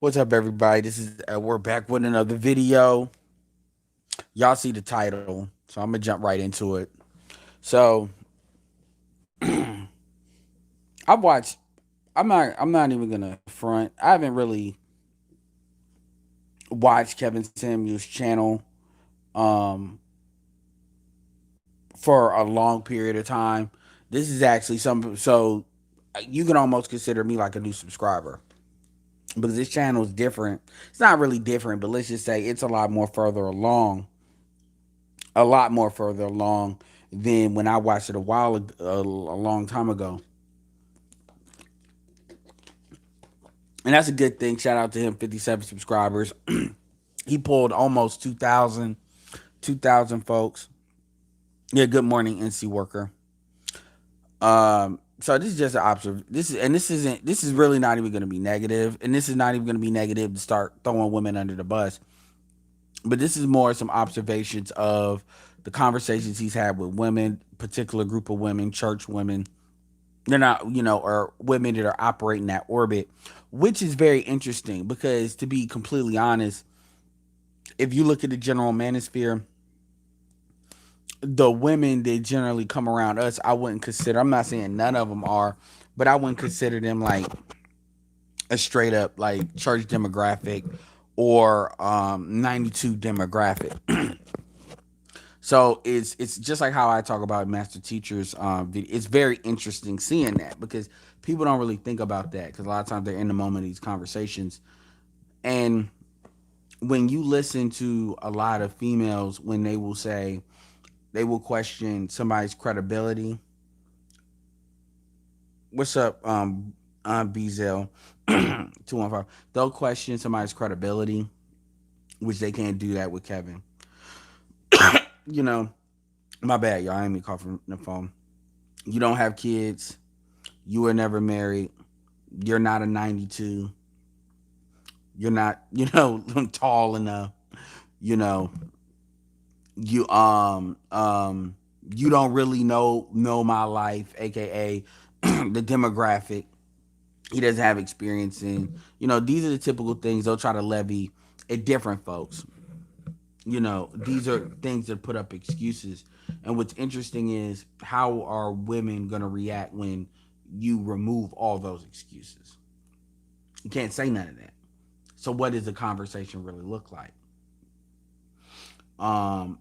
What's up, everybody? This is we're back with another video. Y'all see the title, so I'm gonna jump right into it. So I've watched. I'm not even gonna front. I haven't really watched Kevin Samuels' channel um for a long period of time. This is actually some. So you can almost consider me like a new subscriber because this channel is different. It's not really different, but let's just say it's a lot more further along a lot more further along than when I watched it a long time ago, and that's a good thing. Shout out to him, 57 subscribers. He pulled almost 2,000 folks. Yeah, good morning, NC worker. So this is just an observation. This is really not even going to be negative, and this is not even going to be negative to start throwing women under the bus. But this is more some observations of the conversations he's had with women, particular group of women, church women. They're not, or women that are operating that orbit, which is very interesting because, to be completely honest, if you look at the general manosphere, the women that generally come around us, I wouldn't consider, I'm not saying none of them are, but I wouldn't consider them like a straight up like church demographic or 92 demographic. So it's just like how I talk about master teachers. It's very interesting seeing that because people don't really think about that because a lot of times they're in the moment of these conversations. And when you listen to a lot of females, when they will question somebody's credibility. What's up, Bezel 215? They'll question somebody's credibility, which they can't do that with Kevin. You know, my bad, y'all. I ain't me coughing the phone. You don't have kids. You were never married. You're not a 92. You're not, tall enough. You know, you you don't really know my life, aka the demographic. He doesn't have experience in. These are the typical things they'll try to levy at different folks. These are things that put up excuses. And what's interesting is how are women gonna react when you remove all those excuses? You can't say none of that. So what does the conversation really look like? Um,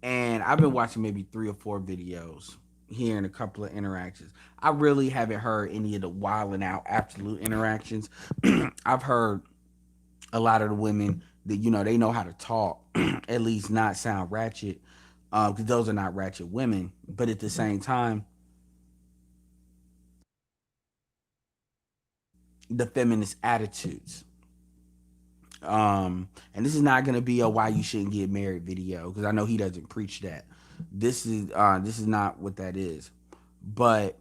and I've been watching maybe 3 or 4 videos, hearing a couple of interactions. I really haven't heard any of the wild and out absolute interactions. I've heard a lot of the women that they know how to talk, at least not sound ratchet, because those are not ratchet women. But at the same time, the feminist attitudes. And this is not gonna be a why you shouldn't get married video because I know he doesn't preach that. This is not what that is. But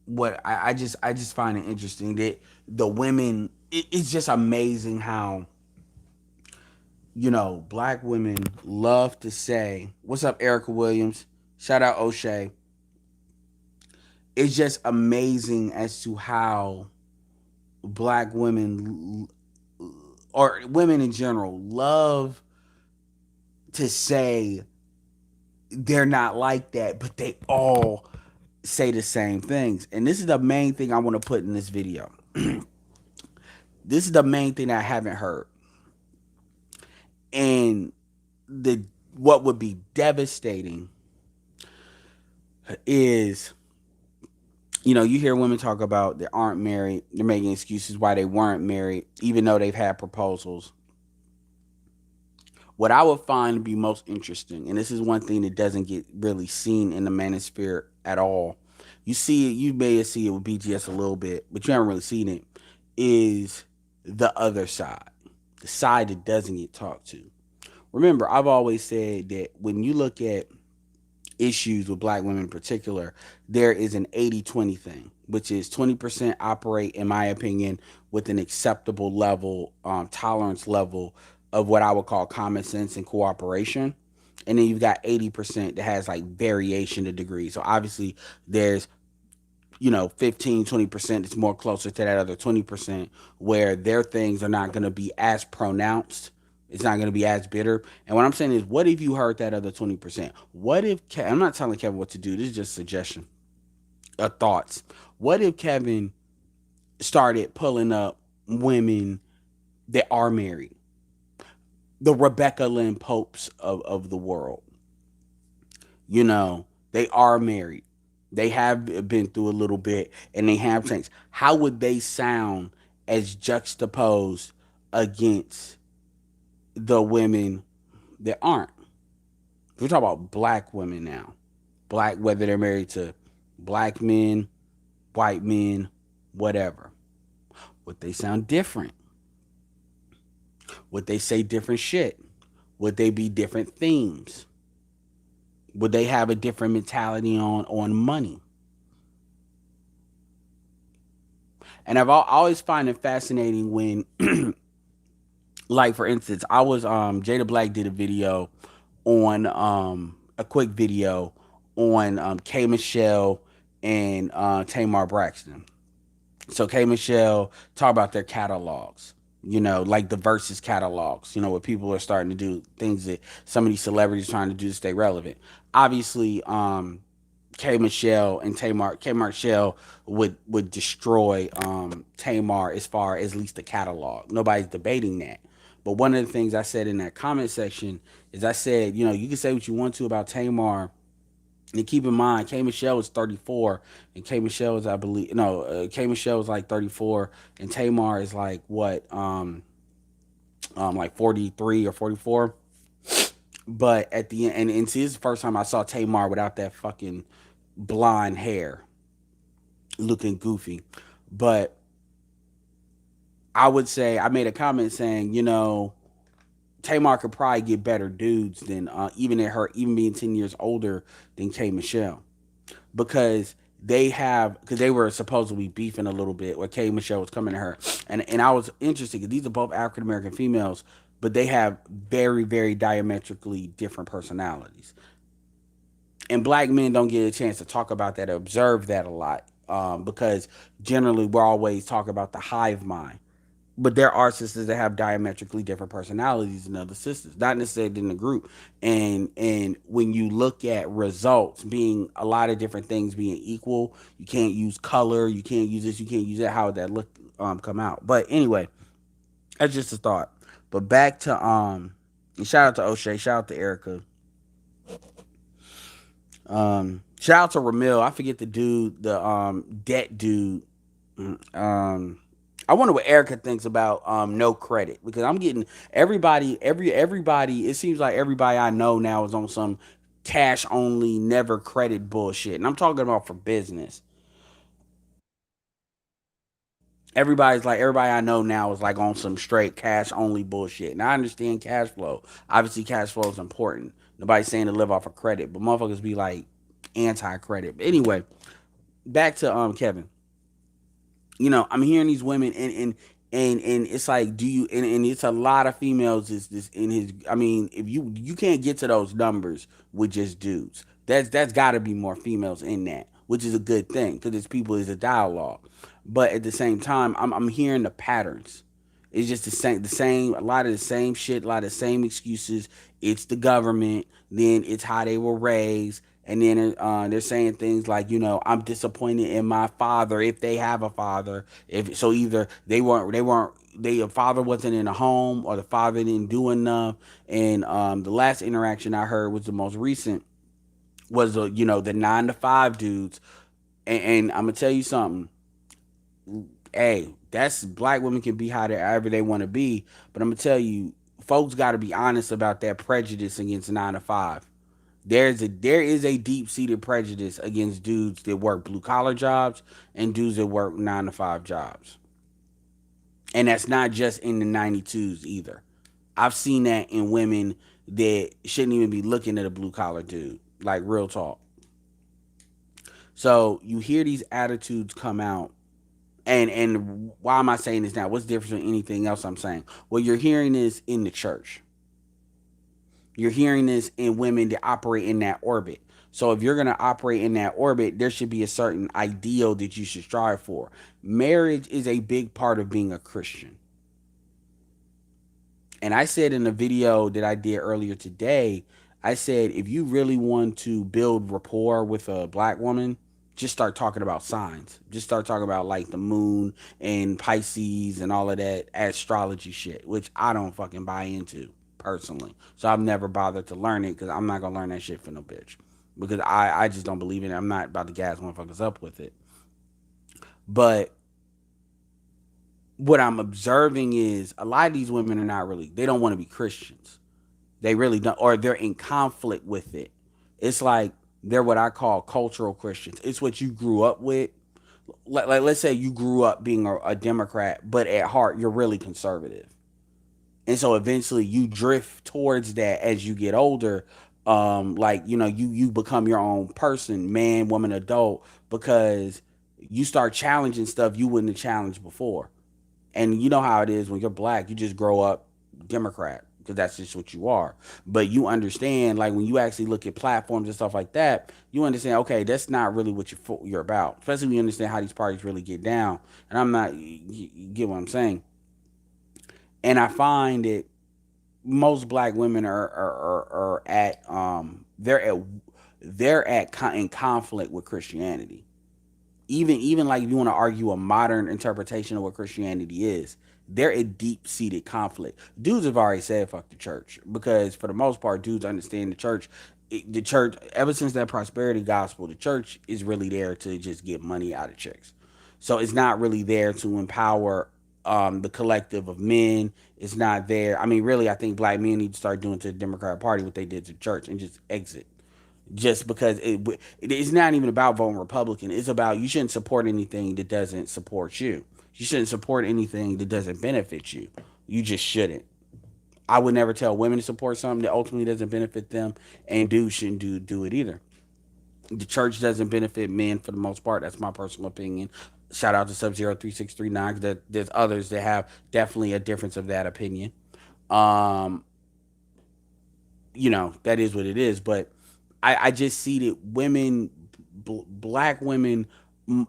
what I just find it interesting that the women. It's just amazing how black women love to say, "What's up, Erica Williams?" Shout out O'Shea. It's just amazing as to how black women or women in general love to say they're not like that, but they all say the same things. And this is the main thing I want to put in this video. This is the main thing I haven't heard. And the what would be devastating is you hear women talk about they aren't married, they're making excuses why they weren't married, even though they've had proposals. What I would find to be most interesting, and this is one thing that doesn't get really seen in the manosphere at all. You see it, you may see it with BGS a little bit, but you haven't really seen it, is the other side. The side that doesn't get talked to. Remember, I've always said that when you look at issues with black women in particular, there is an 80-20 thing, which is 20% operate, in my opinion, with an acceptable level, tolerance level of what I would call common sense and cooperation. And then you've got 80% that has like variation to degrees. So obviously there's 15, 20%. It's more closer to that other 20% where their things are not going to be as pronounced. It's not going to be as bitter. And what I'm saying is, what if you heard that other 20%? What if, I'm not telling Kevin what to do. This is just suggestion thoughts. What if Kevin started pulling up women that are married? The Rebecca Lynn Popes of the world. They are married. They have been through a little bit and they have changed. How would they sound as juxtaposed against the women that aren't? We're talking about black women now. Black, whether they're married to black men, white men, whatever. Would they sound different? Would they say different shit? Would they be different themes? Would they have a different mentality on money? And I've always find it fascinating when, like for instance, I was Jada Black did a video on a quick video on K Michelle and Tamar Braxton. So K Michelle talk about their catalogs, like the versus catalogs, where people are starting to do things that some of these celebrities are trying to do to stay relevant. Obviously, K Michelle and K Michelle would destroy Tamar as far as at least the catalog. Nobody's debating that. But one of the things I said in that comment section is I said, you can say what you want to about Tamar. And keep in mind, K Michelle is 34, and K Michelle is, I believe, no, K Michelle is like 34, and Tamar is like what, like 43 or 44. But at the end, and see, this is the first time I saw Tamar without that fucking blonde hair, looking goofy. But I would say I made a comment saying, Tamar could probably get better dudes than even being 10 years older than K Michelle, because because they were supposedly beefing a little bit where K Michelle was coming to her, and I was interested because these are both African American females, but they have very, very diametrically different personalities, and black men don't get a chance to talk about that or observe that a lot, because generally we're always talking about the hive mind. But there are sisters that have diametrically different personalities than other sisters, not necessarily in the group. And when you look at results being a lot of different things being equal, you can't use color, you can't use this, you can't use that. How would that look come out? But anyway, that's just a thought. But back to shout out to O'Shea, shout out to Erica, shout out to Ramil. I forget the dude, the debt dude. Um, I wonder what Erica thinks about no credit, because I'm getting everybody. It seems like everybody I know now is on some cash only, never credit bullshit, and I'm talking about for business. Everybody I know now is like on some straight cash only bullshit. And I understand cash flow. Obviously, cash flow is important. Nobody's saying to live off of credit, but motherfuckers be like anti credit. But anyway, back to Kevin. I'm hearing these women, and it's like, do you, and it's a lot of females is this in his, I mean, if you can't get to those numbers with just dudes. That's got to be more females in that, which is a good thing because it's people, is a dialogue. But at the same time, I'm hearing the patterns. It's just a lot of the same shit, a lot of the same excuses. It's the government, then it's how they were raised, and then they're saying things like, I'm disappointed in my father if they have a father. If so, either their father wasn't in a home, or the father didn't do enough. And the last interaction I heard was the most recent, was the 9 to 5 dudes, and I'm gonna tell you something. Hey, that's black women can be however they want to be, but I'm gonna tell you, folks got to be honest about that prejudice against 9 to 5. There is a deep seated prejudice against dudes that work blue collar jobs and dudes that work 9 to 5 jobs, and that's not just in the 92s either. I've seen that in women that shouldn't even be looking at a blue collar dude, like real talk. So you hear these attitudes come out. And why am I saying this now? What's the difference from anything else I'm saying? Well, you're hearing this in the church. You're hearing this in women that operate in that orbit. So if you're going to operate in that orbit, there should be a certain ideal that you should strive for. Marriage is a big part of being a Christian. And I said in a video that I did earlier today, I said if you really want to build rapport with a black woman, just start talking about signs. Just start talking about like the moon and Pisces and all of that astrology shit, which I don't fucking buy into personally. So I've never bothered to learn it because I'm not gonna learn that shit for no bitch. Because I just don't believe in it. I'm not about to gas motherfuckers up with it. But what I'm observing is a lot of these women are not really, they don't want to be Christians. They really don't, or they're in conflict with it. It's like they're what I call cultural Christians. It's what you grew up with. Like let's say you grew up being a Democrat, but at heart you're really conservative, and so eventually you drift towards that as you get older. Like you become your own person, man, woman, adult, because you start challenging stuff you wouldn't have challenged before. And you know how it is when you're black, you just grow up Democrat because that's just what you are. But you understand, like when you actually look at platforms and stuff like that, you understand, okay, that's not really what you're about. Especially when you understand how these parties really get down. And I'm not, you get what I'm saying. And I find that most black women are at in conflict with Christianity. Even like if you want to argue a modern interpretation of what Christianity is, they're a deep seated conflict. Dudes have already said fuck the church because for the most part, dudes understand the church. The church, ever since that prosperity gospel, the church is really there to just get money out of chicks. So it's not really there to empower the collective of men. It's not there. I mean, really, I think black men need to start doing to the Democratic Party what they did to the church and just exit, just because it's not even about voting Republican. It's about you shouldn't support anything that doesn't support you. You shouldn't support anything that doesn't benefit you. You just shouldn't. I would never tell women to support something that ultimately doesn't benefit them, and dudes shouldn't do it either. The church doesn't benefit men for the most part. That's my personal opinion. Shout out to Sub Zero 3639 because there's others that have definitely a difference of that opinion. Um, that is what it is. But I just see that women, black women,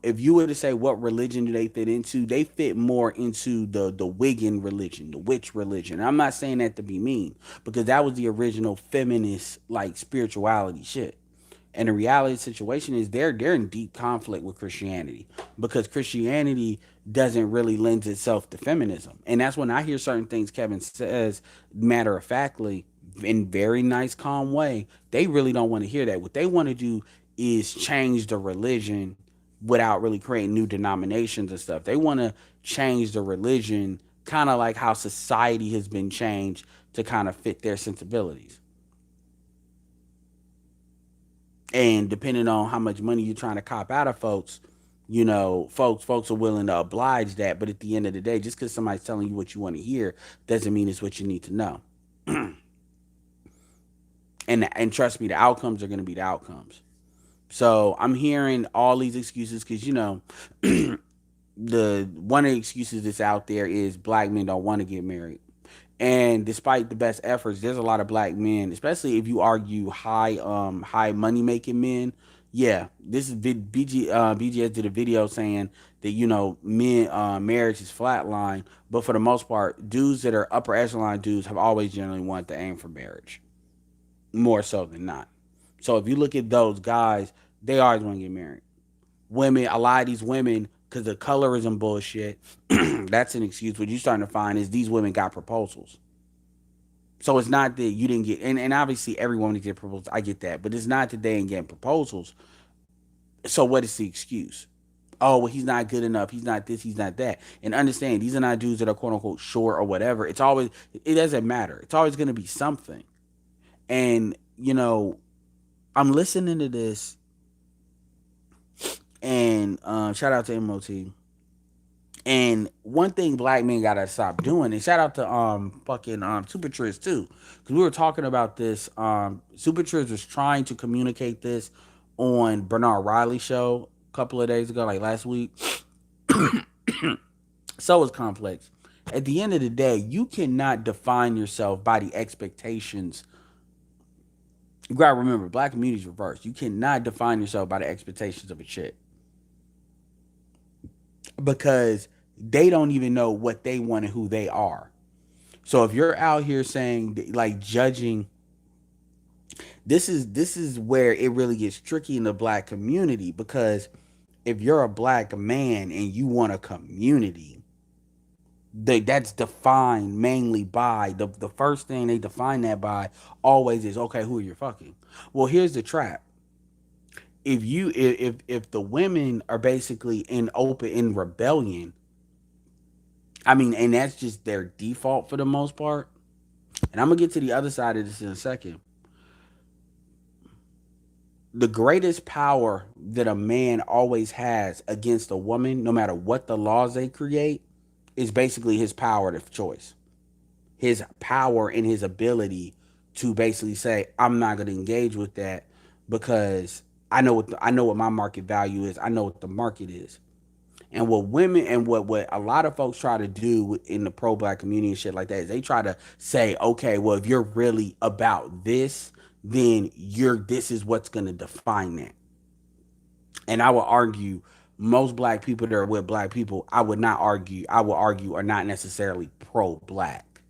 if you were to say what religion do they fit into, they fit more into the Wiccan religion, the witch religion. And I'm not saying that to be mean because that was the original feminist like spirituality shit. And the reality situation is they're in deep conflict with Christianity because Christianity doesn't really lend itself to feminism. And that's when I hear certain things Kevin says matter of factly in very nice calm way. They really don't want to hear that. What they want to do is change the religion without really creating new denominations and stuff. They want to change the religion kind of like how society has been changed to kind of fit their sensibilities. And depending on how much money you're trying to cop out of folks, folks are willing to oblige that. But at the end of the day, just because somebody's telling you what you want to hear doesn't mean it's what you need to know. And trust me, the outcomes are going to be the outcomes. So I'm hearing all these excuses because the one of the excuses that's out there is black men don't want to get married. And despite the best efforts, there's a lot of black men, especially if you argue high money making men. Yeah, this is BGS did a video saying that men marriage is flatline, but for the most part, dudes that are upper echelon dudes have always generally wanted to aim for marriage, more so than not. So if you look at those guys, they always want to get married. Women, a lot of these women, because the colorism bullshit, that's an excuse. What you're starting to find is these women got proposals. So it's not that you didn't get, and obviously every woman get proposals. I get that, but it's not that they ain't getting proposals. So what is the excuse? Oh, well, he's not good enough. He's not this. He's not that. And understand, these are not dudes that are quote unquote short or whatever. It doesn't matter. It's always going to be something. And I'm listening to this, and shout out to MOT. And one thing black men gotta stop doing, and shout out to fucking Super Triz too, because we were talking about this. Super Triz was trying to communicate this on Bernard Riley show a couple of days ago, like last week. So is Complex. At the end of the day, you cannot define yourself by the expectations You gotta remember, black community's reversed. You cannot define yourself by the expectations of a chick because they don't even know what they want and who they are. So if you're out here saying like judging, this is where it really gets tricky in the black community because if you're a black man and you want a community, that's defined mainly by the first thing they define that by always is okay, who are you fucking? Well, here's the trap. If the women are basically in rebellion, I mean, and that's just their default for the most part. And I'm gonna get to the other side of this in a second. The greatest power that a man always has against a woman, no matter what the laws they create, is basically his power of choice. His power and his ability to basically say, I'm not gonna engage with that because I know what my market value is. I know what the market is. And what women and what a lot of folks try to do in the pro black community and shit like that is they try to say, okay, well, if you're really about this, then this is what's gonna define that. And I would argue most black people that are with black people, I would argue are not necessarily pro black.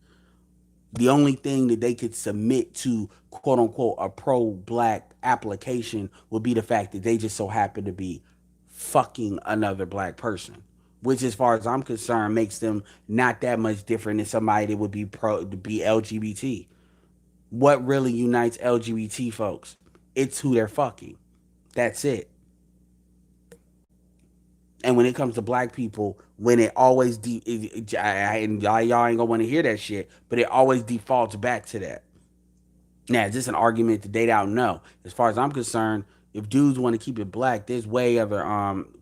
The only thing that they could submit to quote unquote a pro black application would be the fact that they just so happen to be fucking another black person, which as far as I'm concerned makes them not that much different than somebody that would be pro to be LGBT. What really unites LGBT folks? It's who they're fucking. That's it. And when it comes to black people, when it always and y'all ain't gonna want to hear that shit, but it always defaults back to that. Now, is this an argument to date out? No. As far as I'm concerned, if dudes want to keep it black, there's way other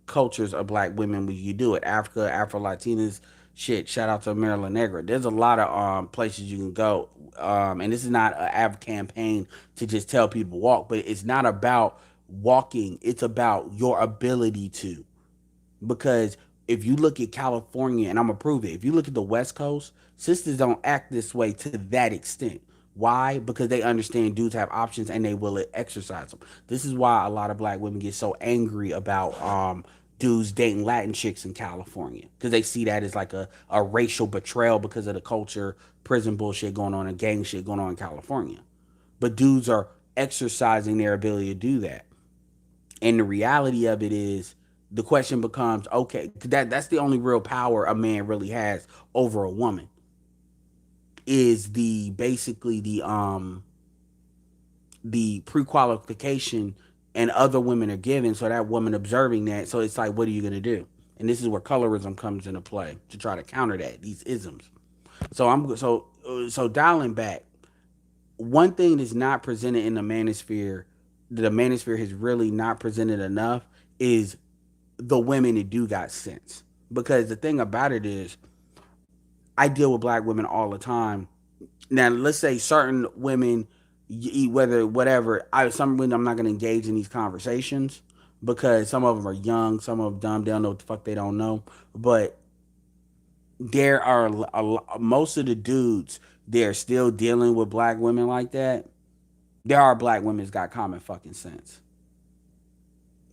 cultures of black women where you do it. Africa, Afro Latinas, shit. Shout out to Maryland Negra. There's a lot of places you can go. And this is not an ad campaign to just tell people walk, but it's not about walking. It's about your ability to. Because if you look at California, and I'm gonna prove it, if you look at the West Coast, sisters don't act this way to that extent. Why? Because they understand dudes have options and they will exercise them. This is why a lot of black women get so angry about dudes dating Latin chicks in California because they see that as like a racial betrayal because of the culture, prison bullshit going on, and gang shit going on in California. But dudes are exercising their ability to do that. And the reality of it is, the question becomes, okay, that's the only real power a man really has over a woman is the basically the pre-qualification and other women are given, so that woman observing that, so it's like, what are you gonna do? And this is where colorism comes into play to try to counter that, these isms. So dialing back, one thing that's not presented in the manosphere, that the manosphere has really not presented enough, is the women that do got sense. Because the thing about it is, I deal with black women all the time. Now, let's say certain women, whether whatever, some women I'm not going to engage in these conversations because some of them are young, some of them dumb, they don't know what the fuck they don't know. But there are most of the dudes they're still dealing with black women like that. There are black women that's got common fucking sense.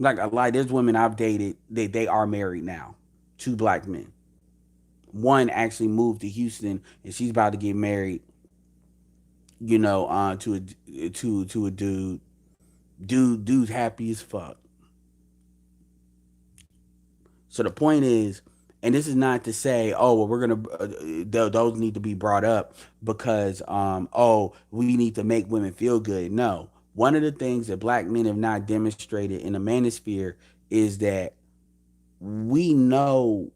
Like there's women I've dated, they are married now, two black men. One actually moved to Houston and she's about to get married, to a dude. Dude's happy as fuck. So the point is, and this is not to say, oh, well, we're gonna those need to be brought up because oh, we need to make women feel good. No, one of the things that black men have not demonstrated in the manosphere is that we know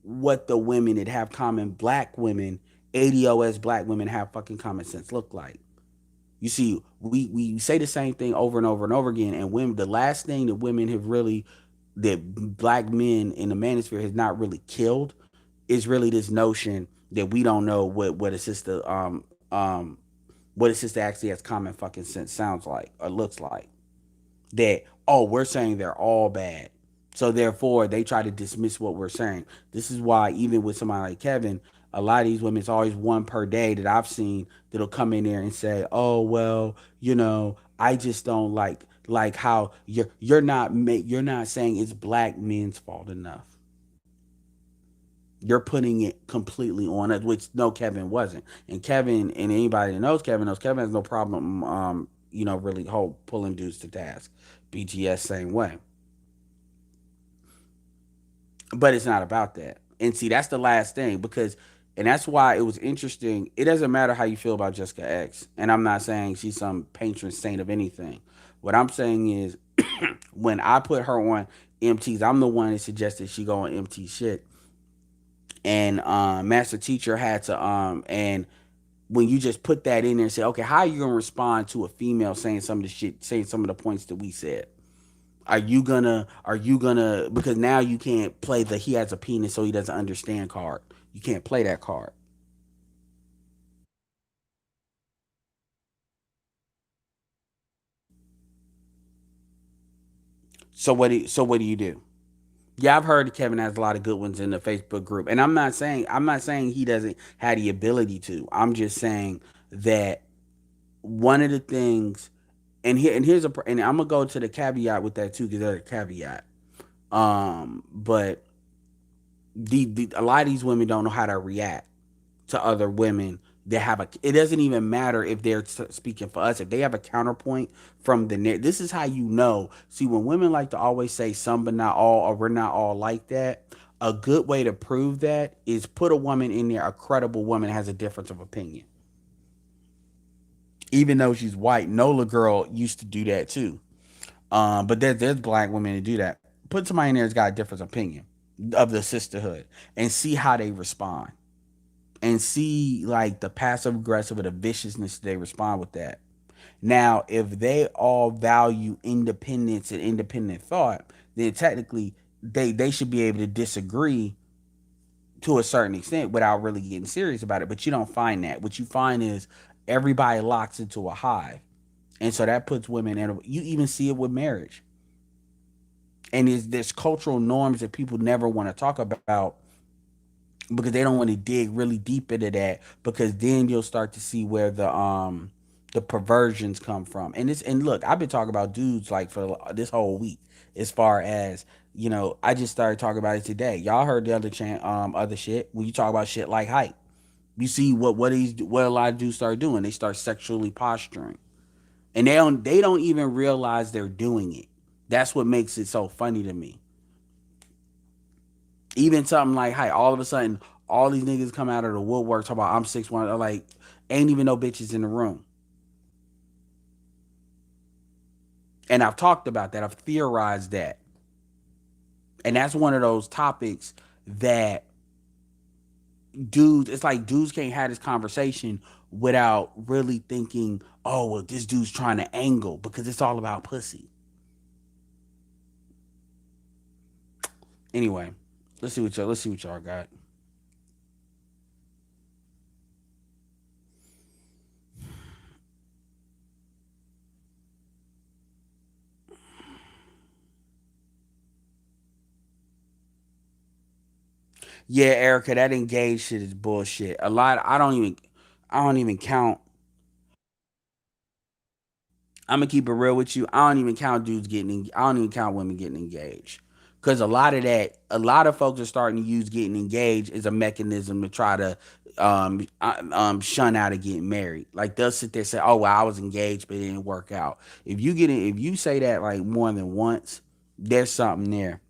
what the women that have common black women, ADOS black women have fucking common sense look like. You see, we say the same thing over and over and over again, and women, the last thing that women have really, that black men in the manosphere has not really killed, is really this notion that we don't know what a sister actually has common fucking sense sounds like or looks like. That, oh, we're saying they're all bad, so therefore they try to dismiss what we're saying. This is why even with somebody like Kevin, a lot of these women, it's always one per day that I've seen that'll come in there and say, oh, well, I just don't like how you're not saying it's black men's fault enough. You're putting it completely on it, which no, Kevin wasn't. And Kevin, and anybody that knows Kevin has no problem, really pulling dudes to task. BTS same way, but it's not about that. And see, that's the last thing because, and that's why it was interesting. It doesn't matter how you feel about Jessica X, and I'm not saying she's some patron saint of anything. What I'm saying is, when I put her on MTs, I'm the one that suggested she go on MT shit, and Master Teacher had to and when you just put that in there and say, okay, how are you gonna respond to a female saying some of the shit, saying some of the points that we said? Are you gonna because now you can't play the he has a penis so he doesn't understand card. You can't play that card. So what do you do? Yeah, I've heard Kevin has a lot of good ones in the Facebook group. And I'm not saying he doesn't have the ability to. I'm just saying that one of the things, and I'm gonna go to the caveat with that too, because there's a caveat. But a lot of these women don't know how to react to other women that have a. It doesn't even matter if they're speaking for us. If they have a counterpoint from this is how you know. See, when women like to always say some but not all, or we're not all like that. A good way to prove that is put a woman in there, a credible woman that has a difference of opinion. Even though she's white, Nola girl used to do that too. But there's black women that do that. Put somebody in there that's got a different opinion of the sisterhood and see how they respond. And see like the passive aggressive or the viciousness they respond with that. Now, if they all value independence and independent thought, then technically they should be able to disagree to a certain extent without really getting serious about it. But you don't find that. What you find is everybody locks into a hive. And so that puts women in you even see it with marriage. And there's cultural norms that people never want to talk about because they don't want to dig really deep into that because then you'll start to see where the perversions come from. And look, I've been talking about dudes like for this whole week as far as I just started talking about it today. Y'all heard the other shit when you talk about shit like height. You see what a lot of dudes start doing. They start sexually posturing. And they don't even realize they're doing it. That's what makes it so funny to me. Even something like height, all of a sudden, all these niggas come out of the woodwork talking about I'm 6'1", like ain't even no bitches in the room. And I've talked about that. I've theorized that. And that's one of those topics that dudes, it's like dudes can't have this conversation without really thinking, oh, well, this dude's trying to angle because it's all about pussy. Anyway, let's see what y'all got. Yeah, Erica, that engaged shit is bullshit. A lot. I don't even count. I'm gonna keep it real with you. I don't even count dudes getting. I don't even count women getting engaged. Because a lot of folks are starting to use getting engaged as a mechanism to try to shun out of getting married. Like they'll sit there and say, "Oh, well, I was engaged, but it didn't work out." If you say that like more than once, there's something there.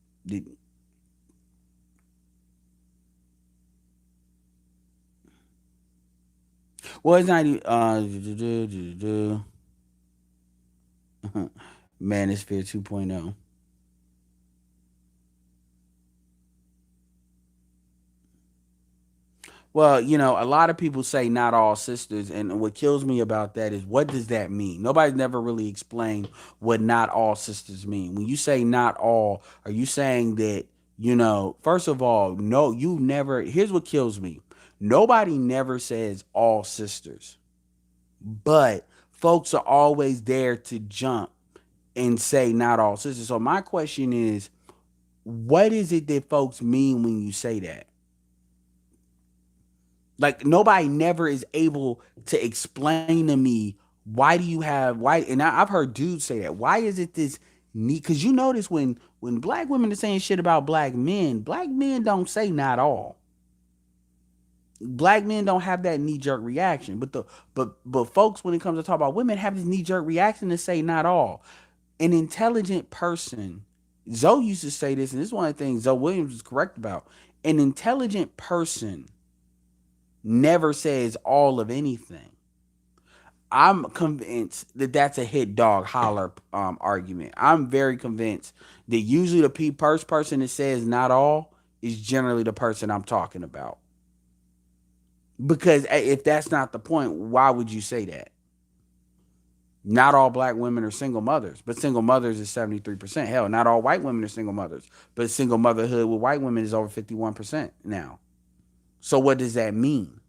Well, it's not even. Manosphere 2.0. Well, a lot of people say not all sisters, and what kills me about that is what does that mean? Nobody's never really explained what not all sisters mean. When you say not all, are you saying that, first of all, no, you never, here's what kills me. Nobody never says all sisters, but folks are always there to jump and say not all sisters. So my question is, what is it that folks mean when you say that? Like nobody never is able to explain to me Why do you have why? And I've heard dudes say that. Why is it this need? Because you notice when black women are saying shit about black men don't say not all. Black men don't have that knee jerk reaction. But folks, when it comes to talk about women, have this knee jerk reaction to say not all. An intelligent person, Zoe used to say this, and this is one of the things Zoe Williams is correct about. An intelligent person never says all of anything. I'm convinced that that's a hit dog holler argument. I'm very convinced that usually the first person that says not all is generally the person I'm talking about. Because if that's not the point, why would you say that? Not all black women are single mothers, but single mothers is 73%. Hell, not all white women are single mothers, but single motherhood with white women is over 51% now. So what does that mean?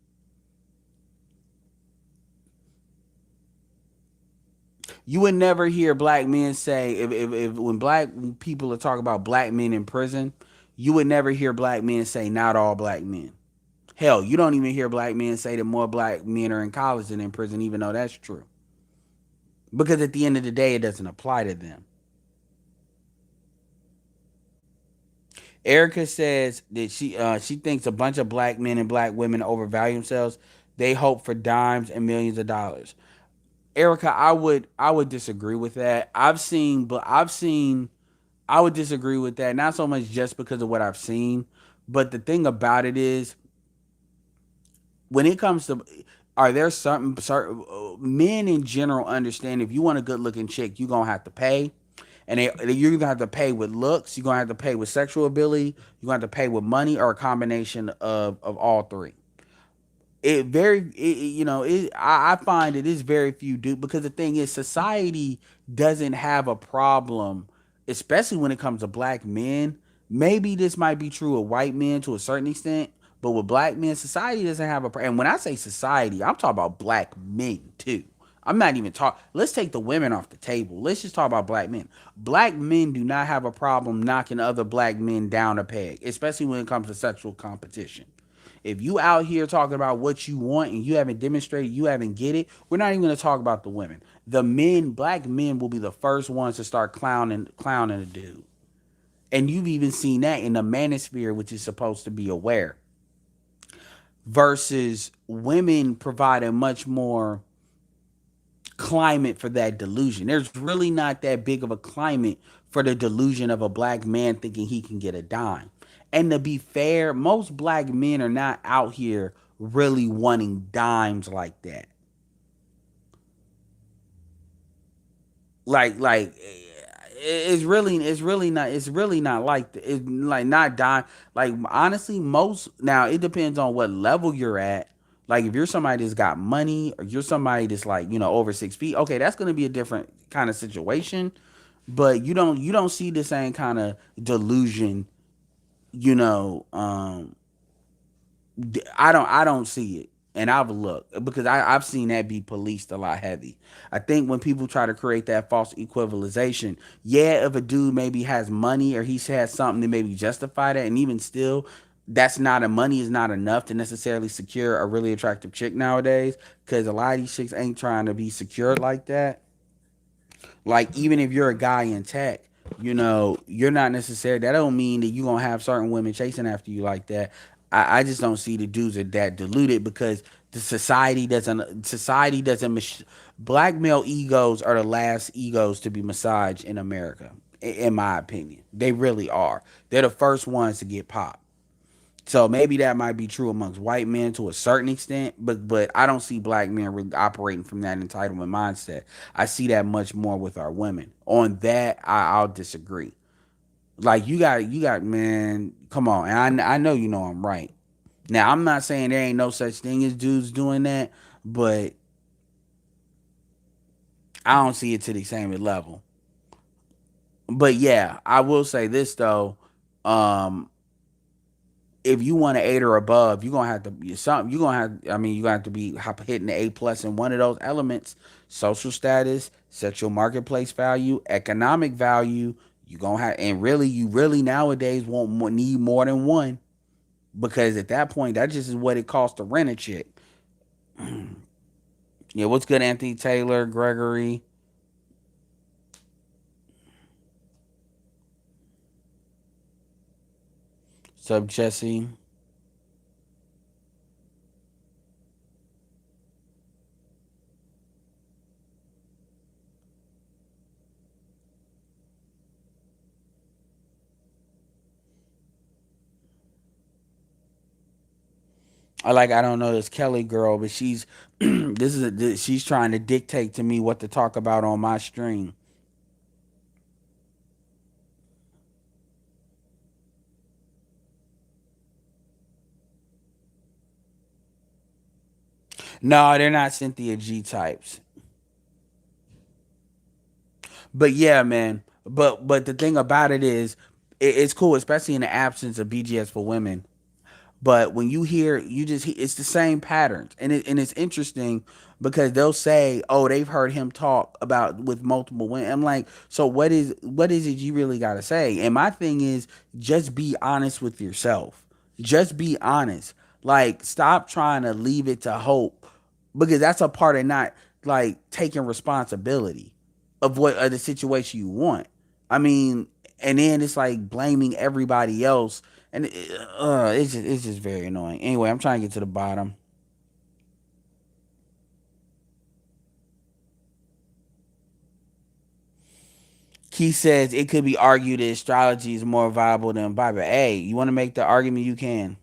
You would never hear black men say if when black people are talking about black men in prison, you would never hear black men say not all black men. Hell, you don't even hear black men say that more black men are in college than in prison, even though that's true. Because at the end of the day, it doesn't apply to them. Erica says that she thinks a bunch of black men and black women overvalue themselves. They hope for dimes and millions of dollars. Erica, I would disagree with that. I would disagree with that. Not so much just because of what I've seen, but the thing about it is when it comes to are there certain men in general understand if you want a good looking chick, you're gonna have to pay. And you're gonna have to pay with looks, you're gonna have to pay with sexual ability, you're gonna have to pay with money or a combination of all three. I find it is very few do because the thing is society doesn't have a problem, especially when it comes to black men. Maybe this might be true of white men to a certain extent, but with black men, society doesn't have a problem. And when I say society, I'm talking about black men too. I'm not even talking. Let's take the women off the table. Let's just talk about black men. Black men do not have a problem knocking other black men down a peg, especially when it comes to sexual competition. If you out here talking about what you want and you haven't demonstrated, you haven't get it, we're not even going to talk about the women. The men, black men will be the first ones to start clowning a dude. And you've even seen that in the manosphere, which is supposed to be aware. Versus women provide a much more climate for that delusion. There's really not that big of a climate for the delusion of a black man thinking he can get a dime. And to be fair, most black men are not out here really wanting dimes like that. It's really not it's like not dime. Like honestly, most now it depends on what level you're at. Like if you're somebody that's got money or you're somebody that's like over 6 feet, okay, that's gonna be a different kind of situation. But you don't see the same kind of delusion. You know, I don't see it. And I've looked because I've seen that be policed a lot heavy. I think when people try to create that false equalization, yeah, if a dude maybe has money or he has something to maybe justify that, and even still, that's not a money is not enough to necessarily secure a really attractive chick nowadays. Because a lot of these chicks ain't trying to be secured like that. Like even if you're a guy in tech, you're not necessarily that don't mean that you're gonna have certain women chasing after you like that. I just don't see the dudes are that diluted because the society doesn't black male egos are the last egos to be massaged in America, in my opinion. They really are. They're the first ones to get popped. So maybe that might be true amongst white men to a certain extent, but I don't see black men really operating from that entitlement mindset. I see that much more with our women. On that, I'll disagree. Like you got man, come on, and I know I'm right. Now I'm not saying there ain't no such thing as dudes doing that, but I don't see it to the same level. But yeah, I will say this though. Um, if you want an 8 or above, you're gonna have to be something. You're gonna have. I mean, you're gonna have to be hitting the A+ in one of those elements: social status, sexual marketplace value, economic value. You gonna have, and really, you really nowadays won't need more than one because at that point, that just is what it costs to rent a chick. Yeah, what's good, Anthony Taylor, Gregory, sub Jesse. I don't know this Kelly girl, but she's she's trying to dictate to me what to talk about on my stream. No, they're not Cynthia G types. But yeah, man. But the thing about it is, it's cool, especially in the absence of BGS for women. But when you hear, it's the same patterns, and it's interesting because they'll say, "Oh, they've heard him talk about with multiple women." I'm like, so what is it you really got to say? And my thing is, just be honest with yourself. Just be honest. Like, stop trying to leave it to hope, because that's a part of not like taking responsibility of what of the situation you want. I mean, and then it's like blaming everybody else, and it's just very annoying. Anyway, I'm trying to get to the bottom. Keith says it could be argued that astrology is more viable than Bible. Hey, you want to make the argument, you can.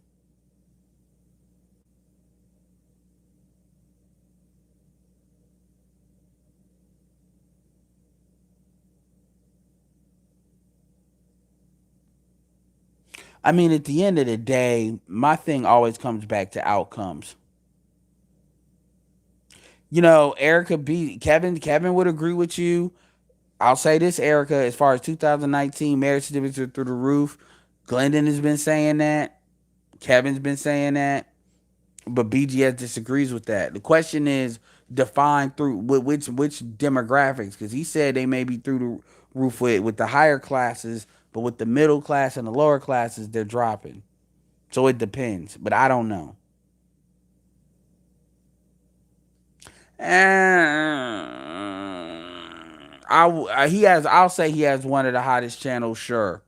I mean, at the end of the day, my thing always comes back to outcomes. Erica B. Kevin would agree with you. I'll say this, Erica, as far as 2019 marriage certificates are through the roof. Glendon has been saying that. Kevin's been saying that. But BGS disagrees with that. The question is defined through which demographics, because he said they may be through the roof with the higher classes, but with the middle class and the lower classes, they're dropping. So it depends, but I don't know. He has. I'll say he has one of the hottest channels. Sure,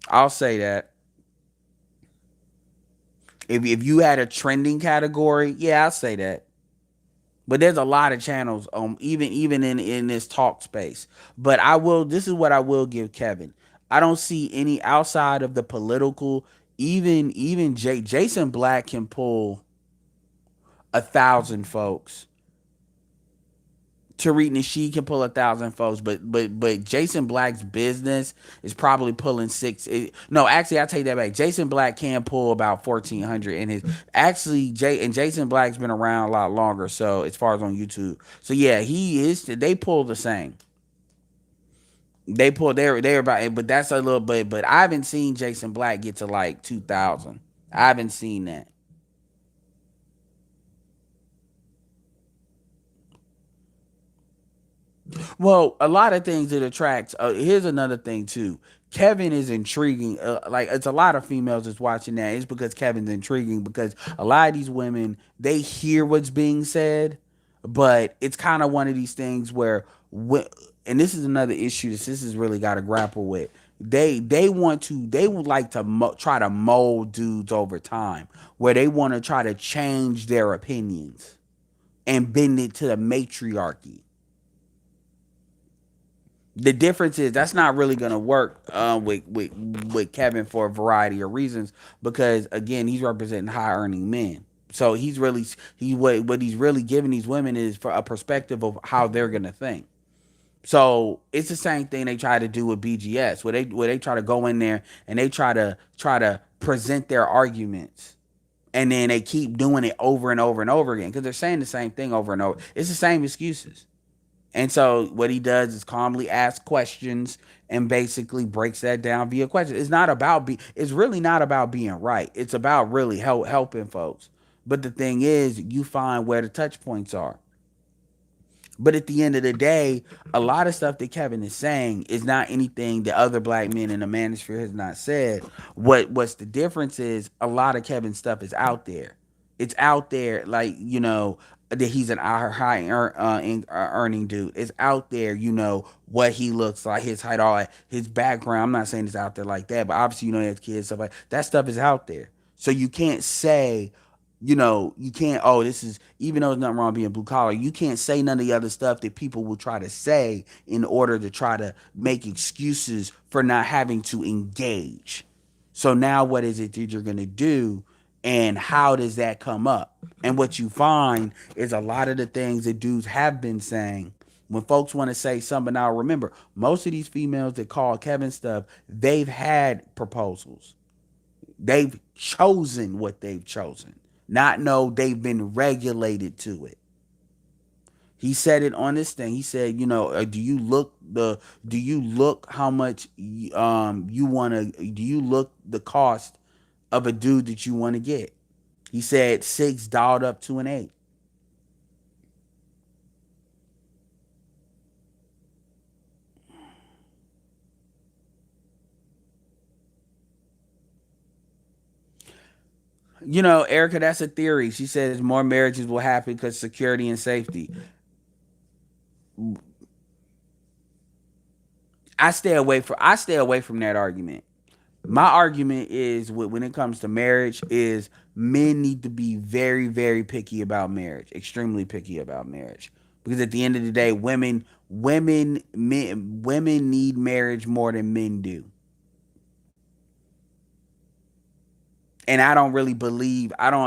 I'll say that. If you had a trending category, yeah, I'll say that. But there's a lot of channels, even in this talk space. But I will. This is what I will give Kevin. I don't see any outside of the political. Even Jason Black can pull 1,000 folks. Tariq Nasheed can pull 1,000 folks, but Jason Black's business is probably pulling six. No, actually, I take that back. Jason Black can pull about 1,400 in his. Actually, Jason Black's been around a lot longer. So as far as on YouTube, so yeah, he is. They pull the same. They're about, but that's a little bit. But I haven't seen Jason Black get to like 2,000. I haven't seen that. Well, a lot of things that attracts. Here's another thing too. Kevin is intriguing. Like, it's a lot of females that's watching that. It's because Kevin's intriguing, because a lot of these women, they hear what's being said, but it's kind of one of these things where, and this is another issue that this has really got to grapple with. They would like to try to mold dudes over time, where they want to try to change their opinions and bend it to the matriarchy. The difference is that's not really going to work with Kevin for a variety of reasons, because again, he's representing high earning men. So what he's really giving these women is for a perspective of how they're going to think. So it's the same thing they try to do with BGS, where they try to go in there and they try to present their arguments, and then they keep doing it over and over and over again, because they're saying the same thing over and over. It's the same excuses. And so what he does is calmly ask questions and basically breaks that down via questions. It's really not about being right. It's about really helping folks. But the thing is, you find where the touch points are. But at the end of the day, a lot of stuff that Kevin is saying is not anything that other black men in the manosphere has not said. What's the difference is, a lot of Kevin's stuff is out there. It's out there, like, that he's an earning dude. It's out there, what he looks like, his height, all that, his background. I'm not saying it's out there like that, but obviously, he has kids, stuff like that. Stuff is out there. So you can't say, you can't, oh, this is, even though there's nothing wrong being blue collar, you can't say none of the other stuff that people will try to say in order to try to make excuses for not having to engage. So now what is it that you're going to do? And how does that come up? And what you find is a lot of the things that dudes have been saying when folks want to say something. Now remember, most of these females that call Kevin stuff, they've had proposals. They've chosen what they've chosen. Not know they've been regulated to it. He said it on this thing. He said, do you look how much you want to, do you look the cost of a dude that you want to get? He said 6 dialed up to an 8. Erica, that's a theory. She says more marriages will happen because security and safety. I stay away from that argument. My argument is when it comes to marriage is men need to be very, very picky about marriage, extremely picky about marriage. Because at the end of the day, women need marriage more than men do. And I don't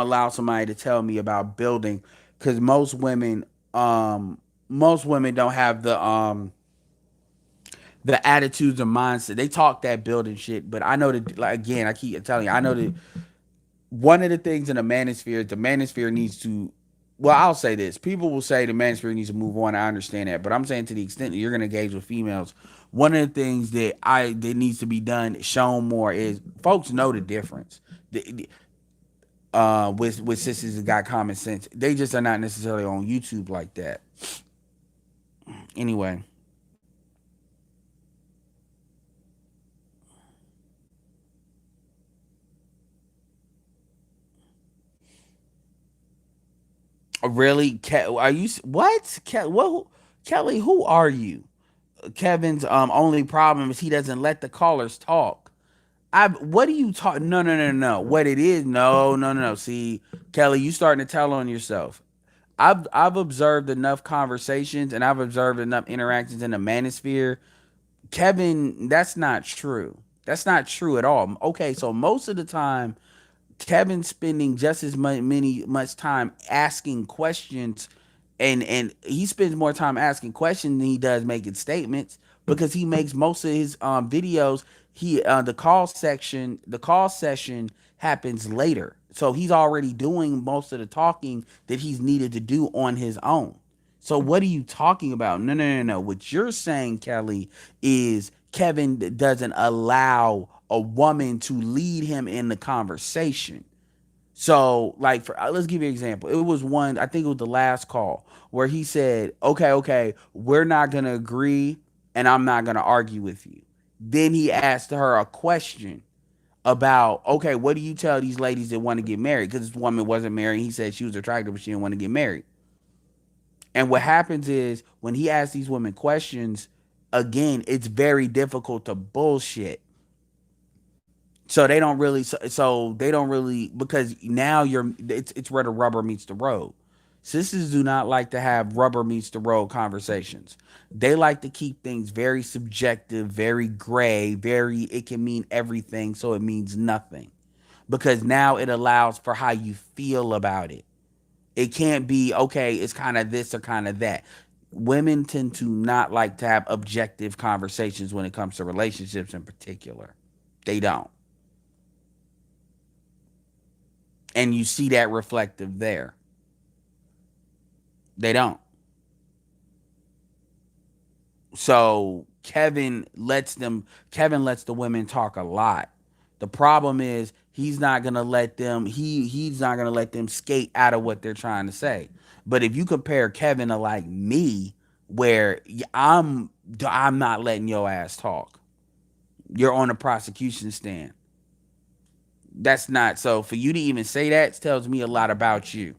allow somebody to tell me about building, because most women don't have the attitudes or mindset. They talk that building shit, but I know that, like, again, I keep telling you, I know that one of the things in the manosphere needs to, well, I'll say this. People will say the manosphere needs to move on. I understand that. But I'm saying, to the extent that you're going to engage with females, one of the things that needs to be done, shown more, is folks know the difference. With sisters that got common sense. They just are not necessarily on YouTube like that. Anyway. Really? Are you what? What? Kelly, who are you? Kevin's only problem is he doesn't let the callers talk. What are you talking? No, no, no, no. What it is? No, no, no, no. See, Kelly, you starting to tell on yourself. I've observed enough conversations and I've observed enough interactions in the manosphere. Kevin, that's not true. That's not true at all. Okay, so most of the time, Kevin's spending just as much time asking questions, and he spends more time asking questions than he does making statements, because he makes most of his videos. The call session happens later, so he's already doing most of the talking that he's needed to do on his own. So what are you talking about? No, no, no, no. What you're saying, Kelly, is Kevin doesn't allow a woman to lead him in the conversation. So, like, let's give you an example. It was one, I think it was the last call, where he said, "Okay, okay, we're not gonna agree, and I'm not gonna argue with you." Then he asked her a question about, "Okay, what do you tell these ladies that want to get married?" Because this woman wasn't married. He said she was attractive, but she didn't want to get married. And what happens is, when he asks these women questions, again, it's very difficult to bullshit. So they don't really, because now it's where the rubber meets the road. Sisters do not like to have rubber meets the road conversations. They like to keep things very subjective, very gray, very, it can mean everything, so it means nothing. Because now it allows for how you feel about it. It can't be, okay, it's kind of this or kind of that. Women tend to not like to have objective conversations when it comes to relationships in particular. They don't. And you see that reflective there. They don't. So Kevin lets the women talk a lot. The problem is he's not gonna let them skate out of what they're trying to say. But if you compare Kevin to, like, me, where I'm not letting your ass talk. You're on a prosecution stand. That's not, so for you to even say that tells me a lot about you.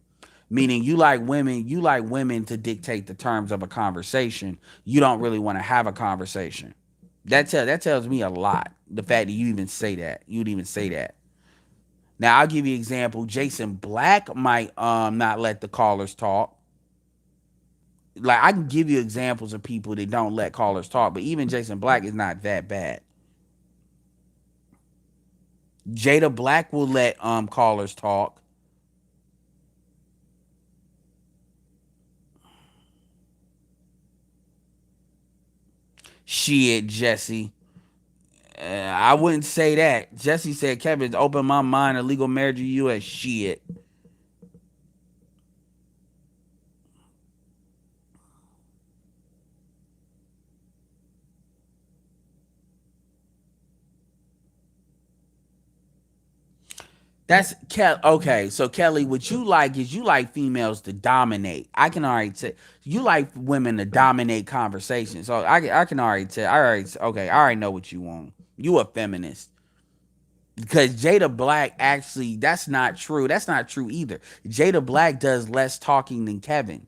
Meaning you like women to dictate the terms of a conversation. You don't really want to have a conversation. That tells me a lot. The fact that you even say that. You'd even say that. Now I'll give you an example. Jason Black might not let the callers talk. Like I can give you examples of people that don't let callers talk, but even Jason Black is not that bad. Jada Black will let callers talk. Shit, Jesse. I wouldn't say that. Jesse said Kevin's opened my mind to legal marriage in the U.S. Shit. That's okay. So Kelly, what you like is you like females to dominate. I can already tell you like women to dominate conversations. So I can already tell. Okay. I already know what you want. You a feminist because Jada Black actually that's not true. That's not true either. Jada Black does less talking than Kevin.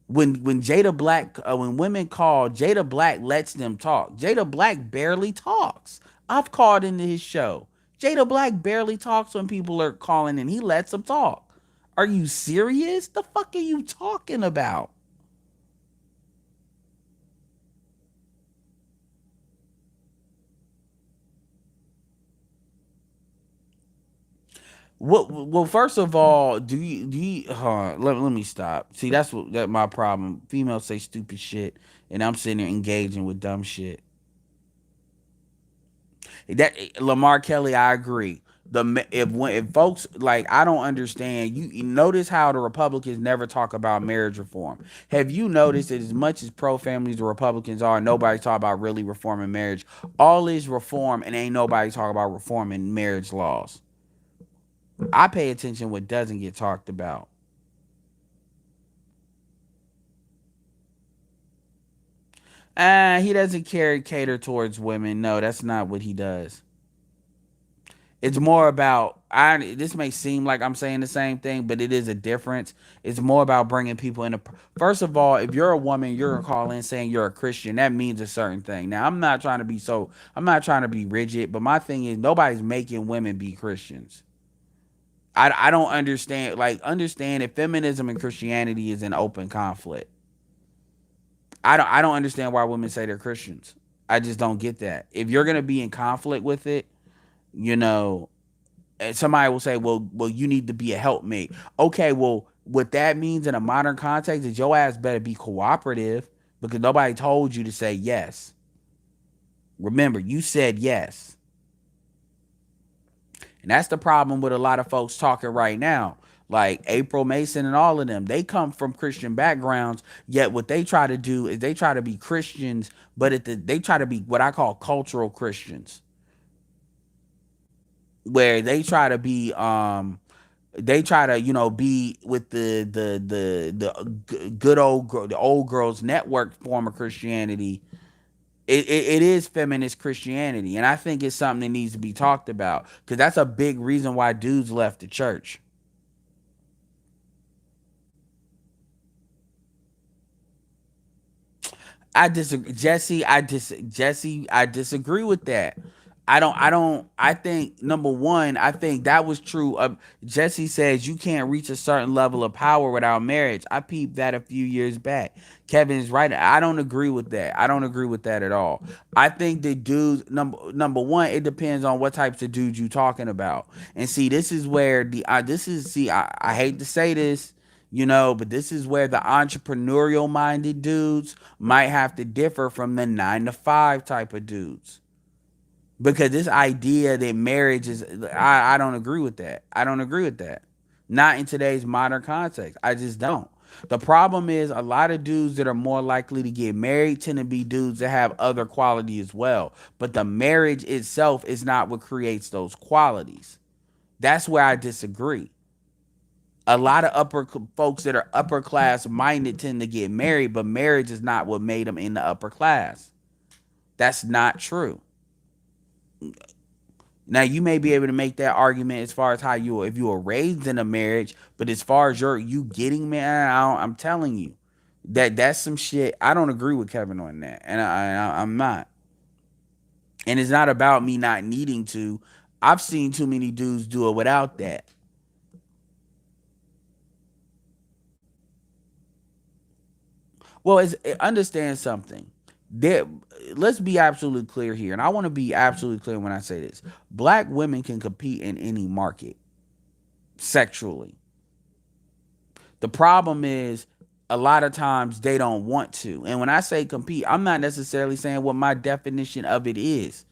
When Jada Black when women call, Jada Black lets them talk. Jada Black barely talks. I've called into his show. Jada Black barely talks when people are calling and he lets them talk. Are you serious? The fuck are you talking about? What? Well, first of all, do you? Let me stop. See, that's what that my problem. Females say stupid shit, and I'm sitting there engaging with dumb shit. That Lamar Kelly, I agree. If folks like, I don't understand. You notice how the Republicans never talk about marriage reform. Have you noticed that as much as pro families the Republicans are, nobody talk about really reforming marriage. All is reform, and ain't nobody talk about reforming marriage laws. I pay attention what doesn't get talked about. He doesn't cater towards women. No, that's not what he does. It's more about I. This may seem like I'm saying the same thing, but it is a difference. It's more about bringing people in. First of all, if you're a woman, you're gonna call in saying you're a Christian. That means a certain thing. Now, I'm not trying to be so. I'm not trying to be rigid, but my thing is nobody's making women be Christians. I don't understand. Like understand that feminism and Christianity is an open conflict. I don't understand why women say they're Christians. I just don't get that. If you're gonna be in conflict with it, you know, and somebody will say, well, you need to be a helpmate. Okay, well, what that means in a modern context is your ass better be cooperative because nobody told you to say yes. Remember, you said yes. And that's the problem with a lot of folks talking right now. Like April Mason and all of them, they come from Christian backgrounds. Yet what they try to do is they try to be Christians, but they try to be what I call cultural Christians, where they try to be with the good the old girls network form of Christianity. It is feminist Christianity, and I think it's something that needs to be talked about because that's a big reason why dudes left the church. I disagree, Jesse. Jesse. I disagree with that. I think number one, I think that was true. Jesse says you can't reach a certain level of power without marriage. I peeped that a few years back. Kevin is right. I don't agree with that. I don't agree with that at all. I think the dudes number one, it depends on what types of dudes you talking about. And see, this is where this is see. I hate to say this, but this is where the entrepreneurial minded dudes might have to differ from the 9 to 5 type of dudes. Because this idea that marriage is, I don't agree with that. I don't agree with that. Not in today's modern context. I just don't. The problem is a lot of dudes that are more likely to get married tend to be dudes that have other quality as well. But the marriage itself is not what creates those qualities. That's where I disagree. A lot of folks that are upper class minded tend to get married, but marriage is not what made them in the upper class. That's not true. Now you may be able to make that argument as far as how you if you were raised in a marriage, but as far as you getting married, I'm telling you that's some shit. I don't agree with Kevin on that, and I'm not. And it's not about me not needing to. I've seen too many dudes do it without that. Well, understand something. There, let's be absolutely clear here, and I want to be absolutely clear when I say this. Black women can compete in any market sexually. The problem is a lot of times they don't want to. And when I say compete, I'm not necessarily saying what my definition of it is.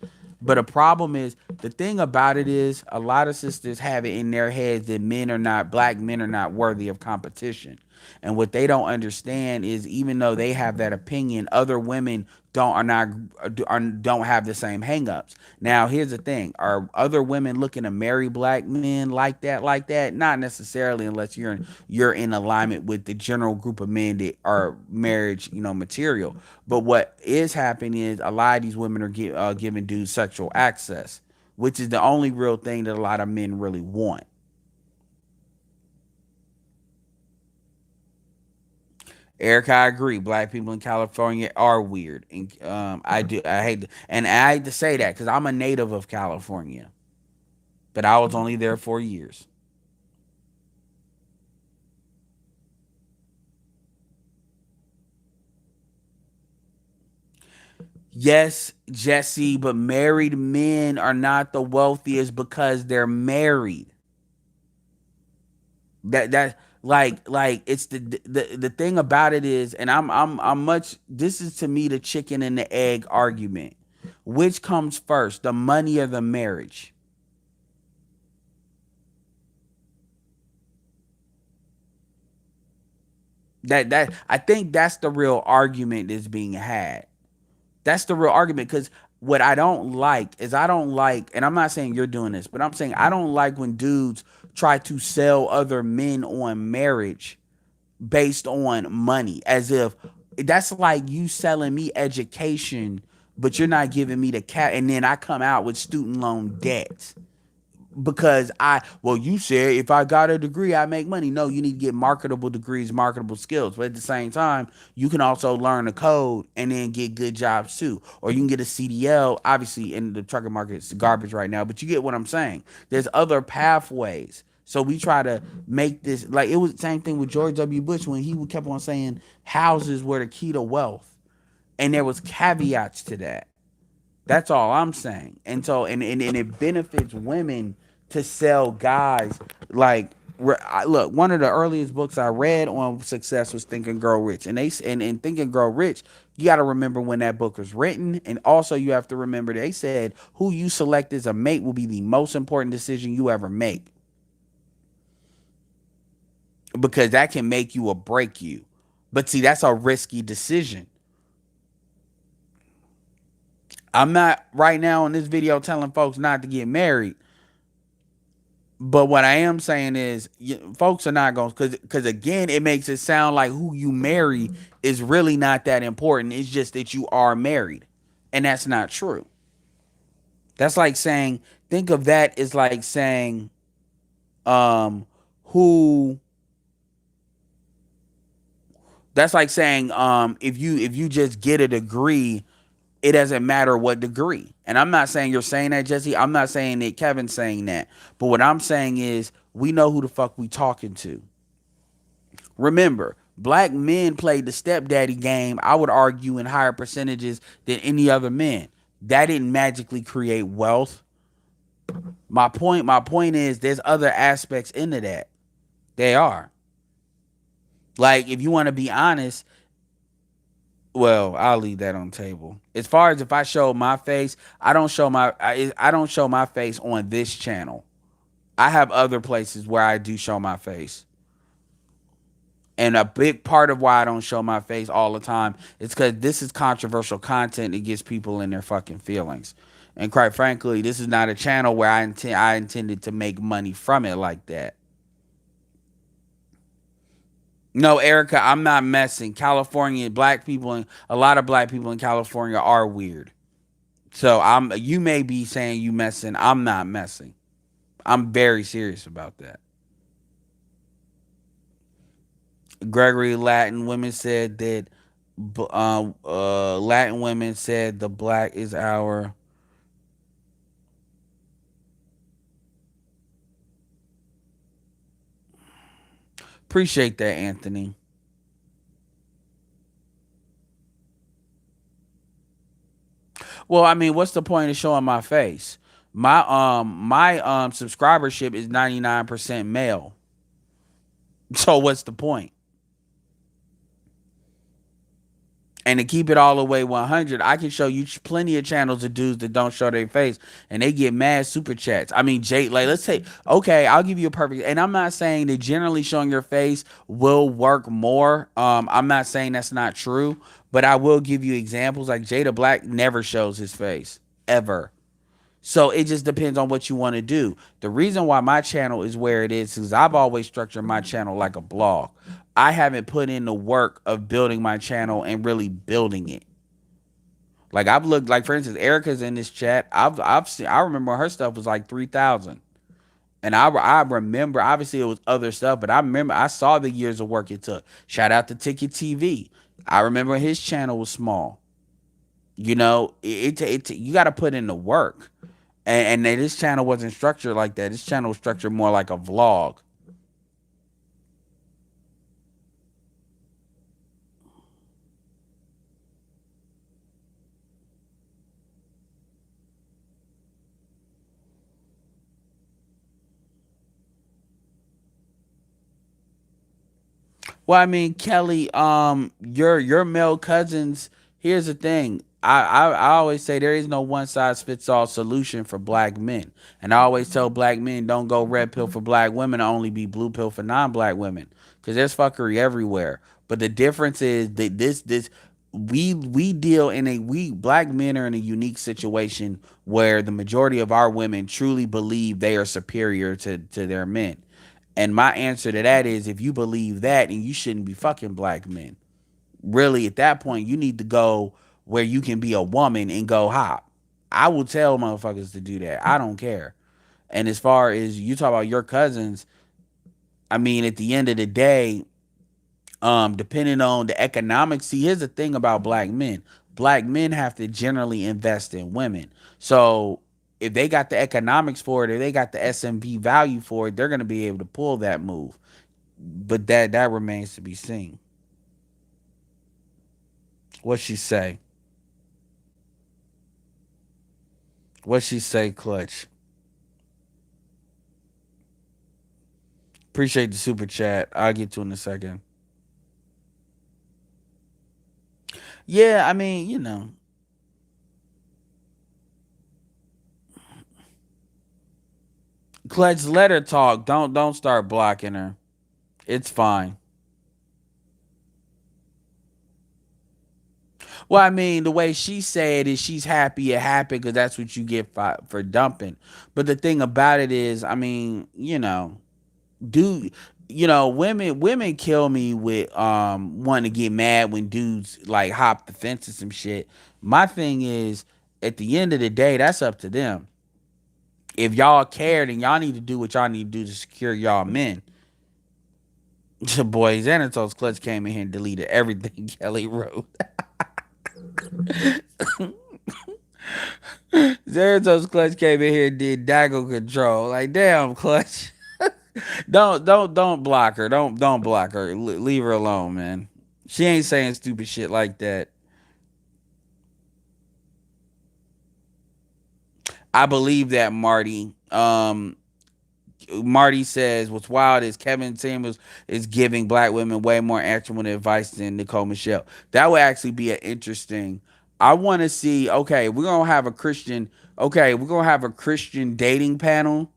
But a problem is the thing about it is a lot of sisters have it in their heads that black men are not worthy of competition. And what they don't understand is even though they have that opinion, other women don't have the same hangups. Now, here's the thing: are other women looking to marry black men like that? Like that? Not necessarily, unless you're in alignment with the general group of men that are marriage, material. But what is happening is a lot of these women are giving dudes sexual access, which is the only real thing that a lot of men really want. Eric, I agree. Black people in California are weird, and I hate and I hate to say that because I'm a native of California, but I was only there 4 years. Yes, Jesse, but married men are not the wealthiest because they're married. Like it's the thing about it is, and I'm much. This is to me the chicken and the egg argument. Which comes first, the money or the marriage? That I think that's the real argument that's being had. That's the real argument because what I don't like is I don't like, and I'm not saying you're doing this, but I'm saying I don't like when dudes try to sell other men on marriage based on money, as if that's like you selling me education, but you're not giving me the cat, and then I come out with student loan debt because you said if I got a degree I make money. No, you need to get marketable degrees, marketable skills, but at the same time you can also learn the code and then get good jobs too, or you can get a CDL. Obviously in the trucking market it's garbage right now, but you get what I'm saying. There's other pathways. So we try to make this like it was the same thing with George W. Bush when he kept on saying houses were the key to wealth, and there was caveats to that. That's all I'm saying. And so and it benefits women to sell guys like look, one of the earliest books I read on success was Think and Grow Rich. And and Think and Grow Rich, you got to remember when that book was written, and also you have to remember they said who you select as a mate will be the most important decision you ever make, because that can make you or break you. But see, that's a risky decision. I'm not right now in this video telling folks not to get married. But what I am saying is, folks are not going because again, it makes it sound like who you marry is really not that important. It's just that you are married, and that's not true. That's like saying, think of that as like saying, who. That's like saying, if you just get a degree, it doesn't matter what degree. And I'm not saying you're saying that, Jesse. I'm not saying that Kevin's saying that. But what I'm saying is we know who the fuck we talking to. Remember, black men played the stepdaddy game, I would argue, in higher percentages than any other men. That didn't magically create wealth. My point is there's other aspects into that. They are. Like if you want to be honest, well, I'll leave that on the table. As far as if I show my face, I don't show my face on this channel. I have other places where I do show my face. And a big part of why I don't show my face all the time is because this is controversial content that gets people in their fucking feelings. And quite frankly, this is not a channel where I intended to make money from it like that. No, Erica, I'm not messing. California, black people, and a lot of black people in California are weird. So you may be saying you messing. I'm not messing. I'm very serious about that. Gregory Latin women said that Latin women said the black is our. Appreciate that, Anthony. Well, I mean, what's the point of showing my face? My subscribership is 99% male. So what's the point? And to keep it all the way 100, I can show you plenty of channels of dudes that don't show their face and they get mad super chats. I mean, Jay, like, let's say, okay, I'll give you a perfect, and I'm not saying that generally showing your face will work more. I'm not saying that's not true, but I will give you examples. Like Jada Black never shows his face ever. So it just depends on what you want to do. The reason why my channel is where it is I've always structured my channel like a blog. I haven't put in the work of building my channel and really building it. Like I've looked, like for instance, Erica's in this chat. I've seen. I remember her stuff was like 3,000, and I remember obviously it was other stuff, but I remember I saw the years of work it took. Shout out to Ticket TV. I remember his channel was small. You know, you got to put in the work. And this channel wasn't structured like that. This channel was structured more like a vlog. Well, I mean, Kelly, your male cousins. Here's the thing. I always say there is no one size fits all solution for black men, and I always tell black men don't go red pill for black women, only be blue pill for non-black women, because there's fuckery everywhere. But the difference is that this we deal in a we black men are in a unique situation where the majority of our women truly believe they are superior to their men. And my answer to that is if you believe that, and you shouldn't be fucking black men. Really, at that point, you need to go where you can be a woman and go hop. I will tell motherfuckers to do that. I don't care. And as far as you talk about your cousins, I mean, at the end of the day, depending on the economics, see, here's the thing about black men. Black men have to generally invest in women. So if they got the economics for it, or they got the SMV value for it, they're gonna be able to pull that move. But that remains to be seen. What she say? What she say, Clutch? Appreciate the super chat. I'll get to it in a second. Yeah, I mean, Clutch, let her talk. Don't start blocking her. It's fine. Well, I mean, the way she said is she's happy it happened because that's what you get for dumping. But the thing about it is, I mean, dude, women kill me with wanting to get mad when dudes like hop the fence and some shit. My thing is, at the end of the day, that's up to them. If y'all care, then y'all need to do what y'all need to do to secure y'all men. Boy, Xanatos Clutch came in here and deleted everything Kelly wrote. Xanatos Clutch came in here and did Dago control. Like, damn, Clutch. Don't block her. Don't block her. Leave her alone, man. She ain't saying stupid shit like that. I believe that, Marty. Marty says what's wild is Kevin Samuels is giving black women way more actionable advice than Nicole Michelle. That would actually be an interesting. I want to see. Okay, we're gonna have a Christian. Okay, we're gonna have a Christian dating panel.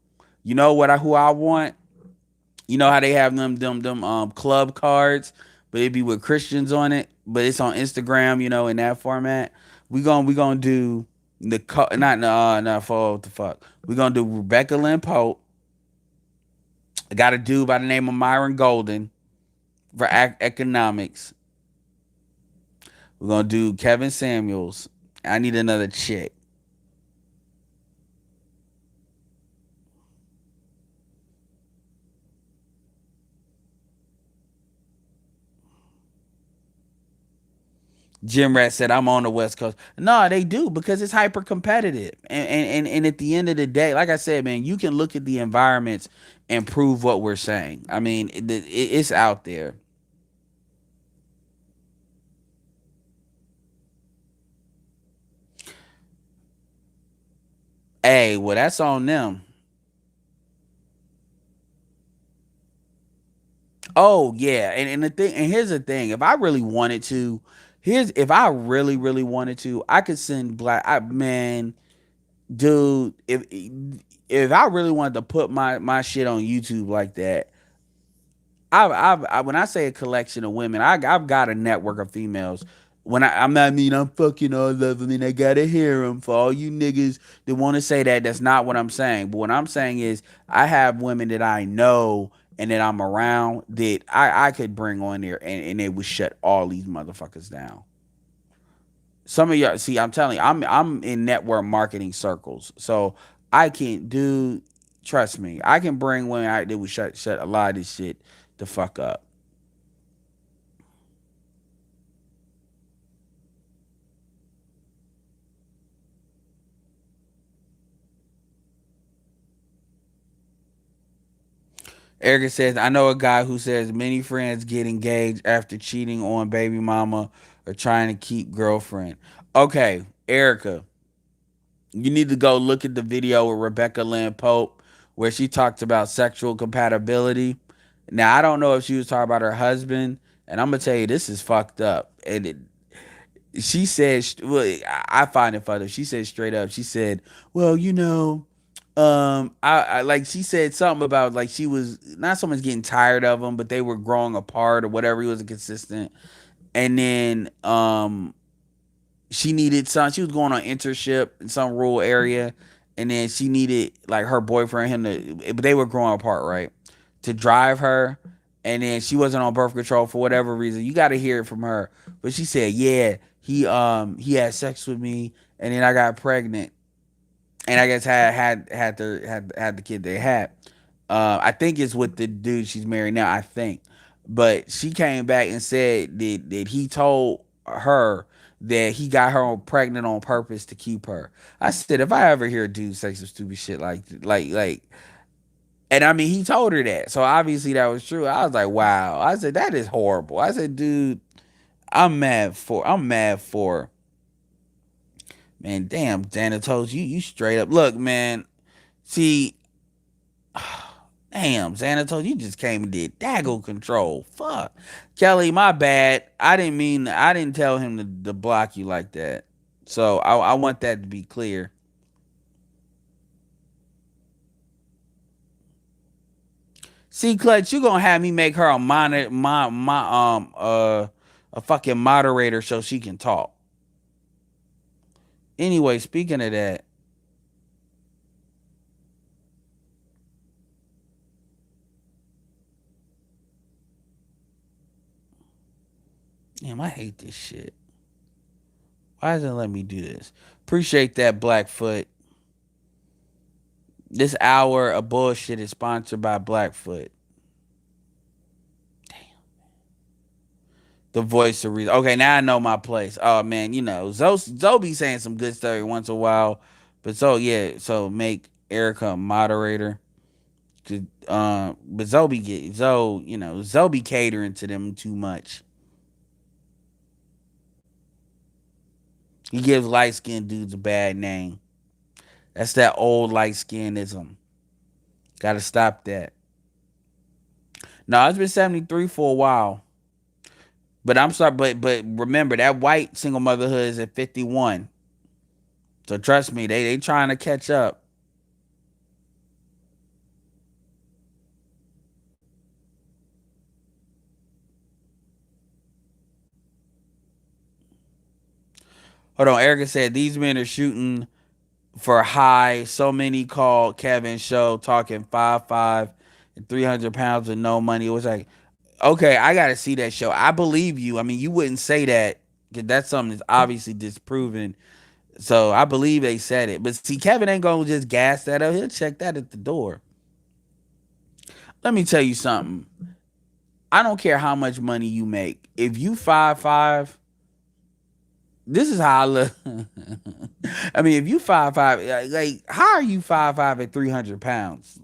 You know what? Who I want? You know how they have them club cards, but it'd be with Christians on it, but it's on Instagram. In that format. We gonna do the not for what the fuck. We gonna do Rebecca Lynn Pope. I got a dude by the name of Myron Golden for economics. We're gonna do Kevin Samuels. I need another chick. Jim Rat said, I'm on the West Coast. No, they do because it's hyper competitive. And at the end of the day, like I said, man, you can look at the environments and prove what we're saying. I mean, it's out there. Hey, well, that's on them. Oh yeah, and the thing, and here's the thing: if I really wanted to, here's if I really wanted to, I could send man, dude. If I really wanted to put my shit on YouTube like that, when I say a collection of women, I've got a network of females. When I'm not mean I'm fucking all of them and I gotta hear them for all you niggas that want to say that. That's not what I'm saying. But what I'm saying is I have women that I know and that I'm around that I could bring on there and they would shut all these motherfuckers down. Some of y'all see, I'm telling you, I'm in network marketing circles, so I can do. Trust me, I can bring women out that would shut a lot of this shit the fuck up. Erica says, I know a guy who says many friends get engaged after cheating on baby mama or trying to keep girlfriend. Okay, Erica, you need to go look at the video with Rebecca Lynn Pope where she talked about sexual compatibility. Now, I don't know if she was talking about her husband, and I'm going to tell you, this is fucked up. She said, well, I find it funny. She said straight up, she said, well, I like she said something about like she was not so much getting tired of him, but they were growing apart or whatever. He wasn't consistent, and then she needed some. She was going on internship in some rural area, and then she needed like her boyfriend him to. But they were growing apart, right? To drive her, and then she wasn't on birth control for whatever reason. You got to hear it from her. But she said, yeah, he had sex with me, and then I got pregnant, and I guess had the kid they had. I think it's with the dude she's married now. I think, but she came back and said that he told her that he got her pregnant on purpose to keep her. I said, if I ever hear a dude say some stupid shit like, and I mean he told her that, so obviously that was true. I was like, wow. I said that is horrible. I said, dude, I'm mad for. Man, damn, Dana told you straight up. Look, man. See, damn, Xanatol, you just came and did Daggle control. Fuck. Kelly, my bad. I didn't tell him to block you like that. So I want that to be clear. See, Clutch, you gonna have me make her a a fucking moderator so she can talk. Anyway, speaking of that, damn, I hate this shit. Why doesn't it let me do this? Appreciate that, Blackfoot. This hour of bullshit is sponsored by Blackfoot. The voice of reason. Okay, now I know my place. Oh man, Zoe be saying some good stuff every once in a while, but so make Erica a moderator. But Zoe be catering to them too much. He gives light skinned dudes a bad name. That's that old light skinism. Got to stop that. No, it's been 73 for a while. But I'm sorry, but remember that white single motherhood is at 51. So trust me, they trying to catch up. Hold on, Erica said these men are shooting for high. So many called Kevin show talking 5'5" and 300 pounds with no money. It was like, okay, I gotta see that show. I believe you. I mean, you wouldn't say that because that's something that's obviously disproven. So I believe they said it. But see, Kevin ain't gonna just gas that up. He'll check that at the door. Let me tell you something. I don't care how much money you make. If you 5'5", This is how I look. I mean, if you 5'5", like how are you 5'5" at 300 pounds?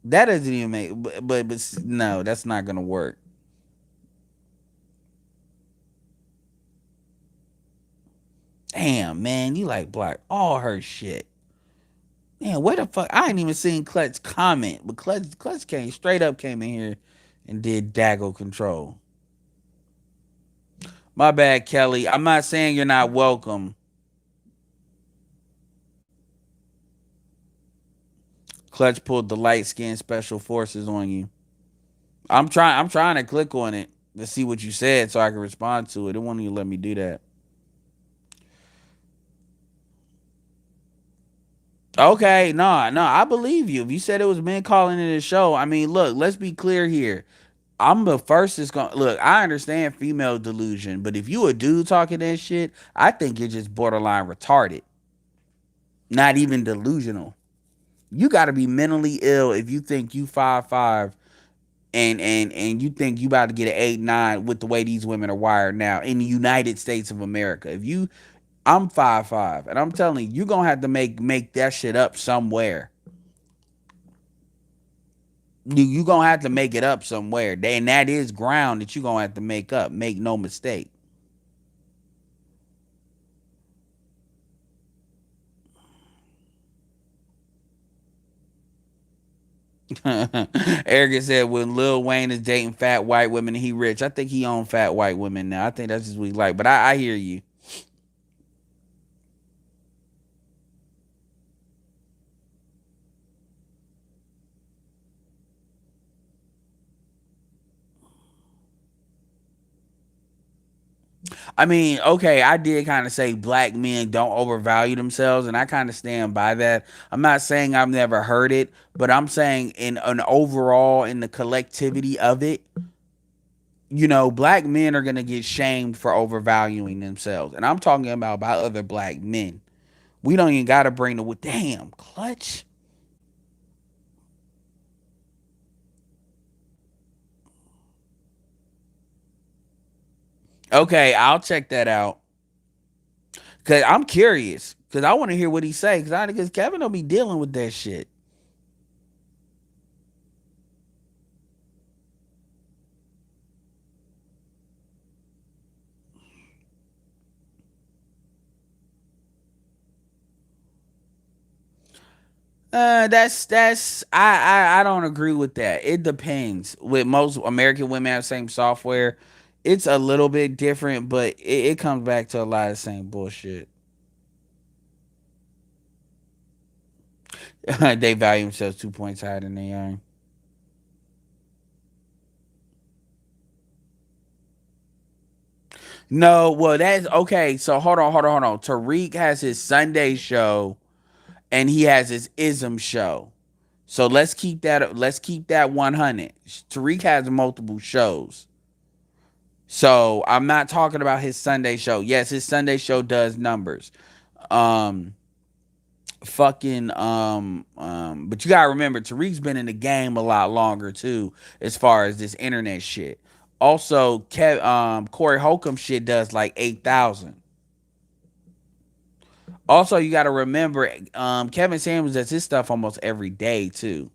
That doesn't even make. But no, that's not gonna work. Damn, man, you like block all her shit. Man, where the fuck? I ain't even seen Clutch comment, but Clutch came straight up, came in here and did Daggle control. My bad, Kelly. I'm not saying you're not welcome. Clutch pulled the light skinned special forces on you. I'm trying to click on it to see what you said so I can respond to it. It won't even let me do that. Okay, no, I believe you. If you said it was men calling it a show, I mean, look, let's be clear here. I'm the first that's gonna look. I understand female delusion, but if you a dude talking that shit, I think you're just borderline retarded, not even delusional. You got to be mentally ill if you think you 5'5" and you think you about to get an 8'9" with the way these women are wired now in the United States of America. If you, I'm 5'5", and I'm telling you, you're gonna have to make that shit up somewhere. You gonna have to make it up somewhere, and that is ground that you gonna have to make up. Make no mistake. Eric said when Lil Wayne is dating fat white women and he rich, I think he own fat white women now. I think that's just what he like. But I hear you. I mean, okay, I did kind of say black men don't overvalue themselves, and I kind of stand by that. I'm not saying I've never heard it, but I'm saying in an overall in the collectivity of it, black men are gonna get shamed for overvaluing themselves, and I'm talking about other black men. We don't even gotta bring the damn clutch. Okay, I'll check that out because I'm curious because I want to hear what he say because Kevin don't be dealing with that shit. That's I don't agree with that. It depends. With most American women have the same software, it's a little bit different, but it comes back to a lot of the same bullshit. They value themselves 2 points higher than they are. No, well that's okay. So hold on. Tariq has his Sunday show and he has his ism show. So let's keep that 100. Tariq has multiple shows. So I'm not talking about his Sunday show. Yes, his Sunday show does numbers. Um but you gotta remember Tariq's been in the game a lot longer too, as far as this internet shit. Also, Corey Holcomb shit does like 8,000. Also, you gotta remember, Kevin Samuels does his stuff almost every day too.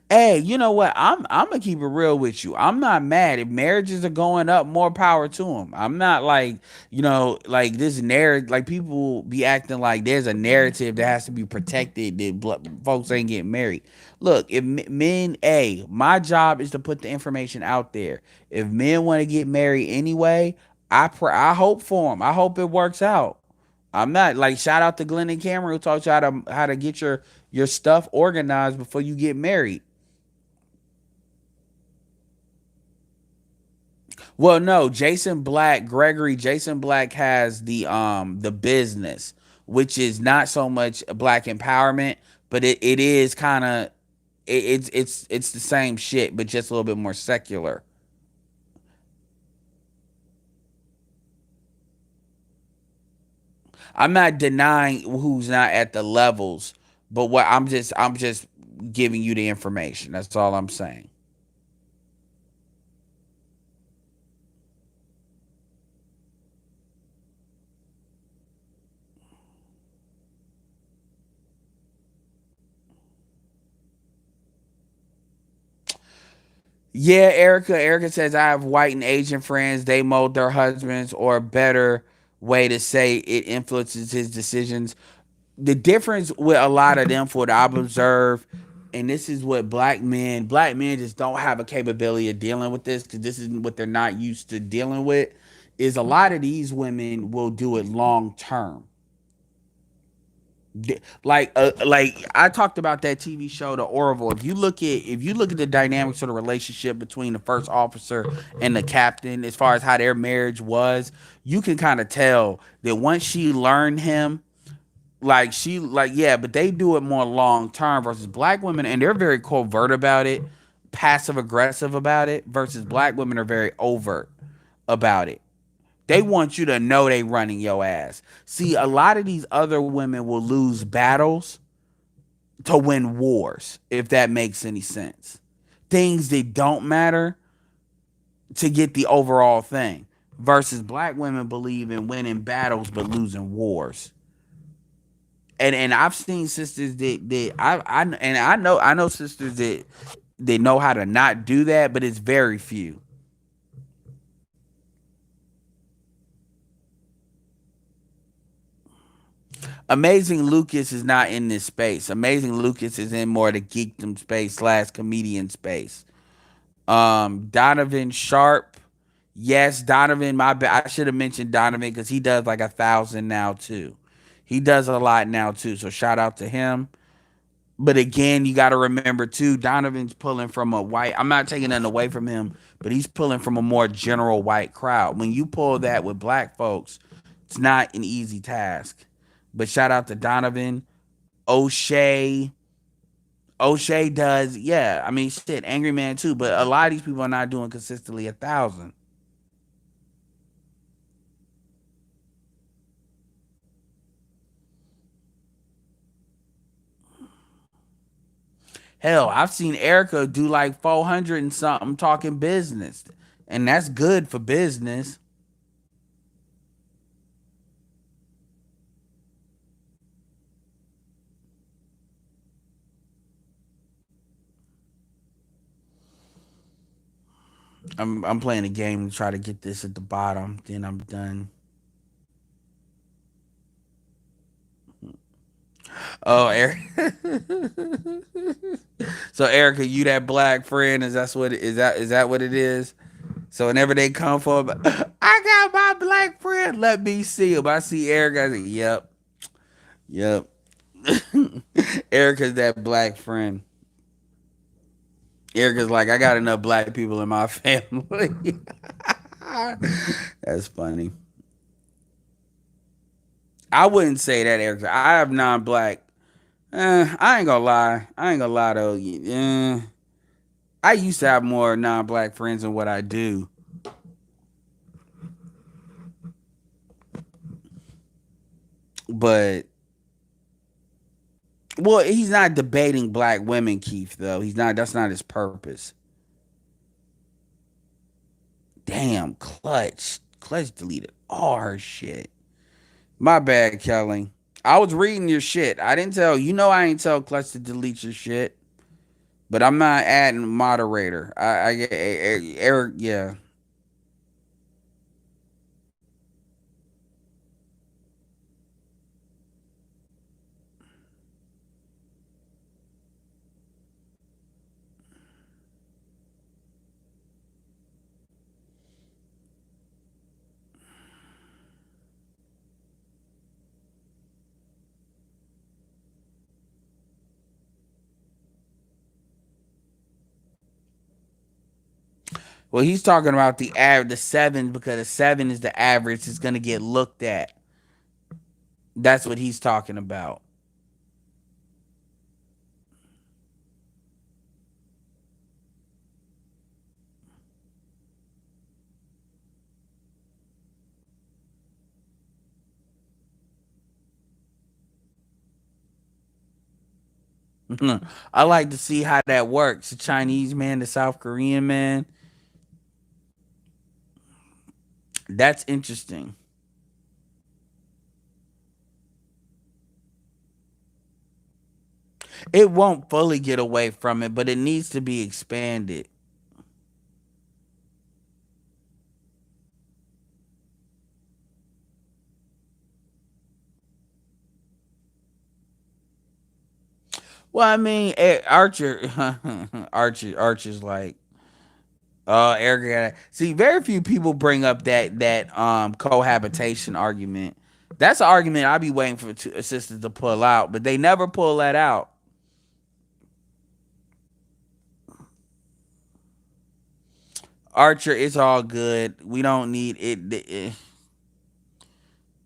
Hey, you know what? I'm gonna keep it real with you. I'm not mad if marriages are going up. More power to them. I'm not like like this narrative. Like people be acting like there's a narrative that has to be protected that folks ain't getting married. Look, if men, my job is to put the information out there. If men want to get married anyway, I hope for them. I hope it works out. I'm not like shout out to Glenn and Cameron who taught you how to get your stuff organized before you get married. Well, no, Jason Black has the business, which is not so much black empowerment, but it is kind of it's the same shit, but just a little bit more secular. I'm not denying who's not at the levels, But what I'm just giving you the information. That's all I'm saying. Yeah, Erica. Erica says I have white and Asian friends. They mold their husbands, or a better way to say it influences his decisions. The difference with a lot of them, for what I've observed, and this is what black men just don't have a capability of dealing with this because this is what they're not used to dealing with. Is a lot of these women will do it long term. Like I talked about that TV show, The Orville. If you look at the dynamics of the relationship between the first officer and the captain, as far as how their marriage was, you can kind of tell that once she learned him, yeah, but they do it more long term versus black women, and they're very covert about it, passive aggressive about it, versus black women are very overt about it. They want you to know they running your ass. See, a lot of these other women will lose battles to win wars, if that makes any sense. Things that don't matter to get the overall thing. Versus black women believe in winning battles but losing wars. And I've seen sisters that I know sisters that they know how to not do that, but it's very few. Amazing Lucas is not in this space. Amazing Lucas is in more the geekdom space slash comedian space. Donovan Sharp. Yes, Donovan. My bad. I should have mentioned Donovan because he does like 1,000 now too. He does a lot now too. So shout out to him. But again, you got to remember too, Donovan's pulling from a white. I'm not taking nothing away from him, but he's pulling from a more general white crowd. When you pull that with black folks, it's not an easy task. But shout out to Donovan, O'Shea. O'Shea does, yeah. I mean, shit, Angry Man too. But a lot of these people are not doing consistently 1,000. Hell, I've seen Erica do like 400 and something talking business, and that's good for business. I'm playing a game to try to get this at the bottom. Then I'm done. Oh, Eric. So Erica, you that black friend? Is that what it is? So whenever they come for, I got my black friend. Let me see him. I see Erica. I say, yep, yep. Erica's that black friend. Erica's like, I got enough black people in my family. That's funny. I wouldn't say that, Erica. I have non-black. I ain't gonna lie. I ain't gonna lie though. I used to have more non-black friends than what I do, but well, he's not debating black women, Keith. Though he's not. That's not his purpose. Damn, Clutch deleted all her shit. My bad, Kelly. I was reading your shit. I didn't tell you know I ain't tell Clutch to delete your shit, but I'm not adding moderator. Eric, yeah. Well, he's talking about the seven because the seven is the average. It's gonna get looked at. That's what he's talking about. I like to see how that works. The Chinese man, the South Korean man. That's interesting. It won't fully get away from it, but it needs to be expanded. Well, I mean, Archer, Archer's like, Eric. See, very few people bring up that cohabitation argument. That's an argument I'll be waiting for assistants to pull out, but they never pull that out. Archer, it's all good. We don't need it.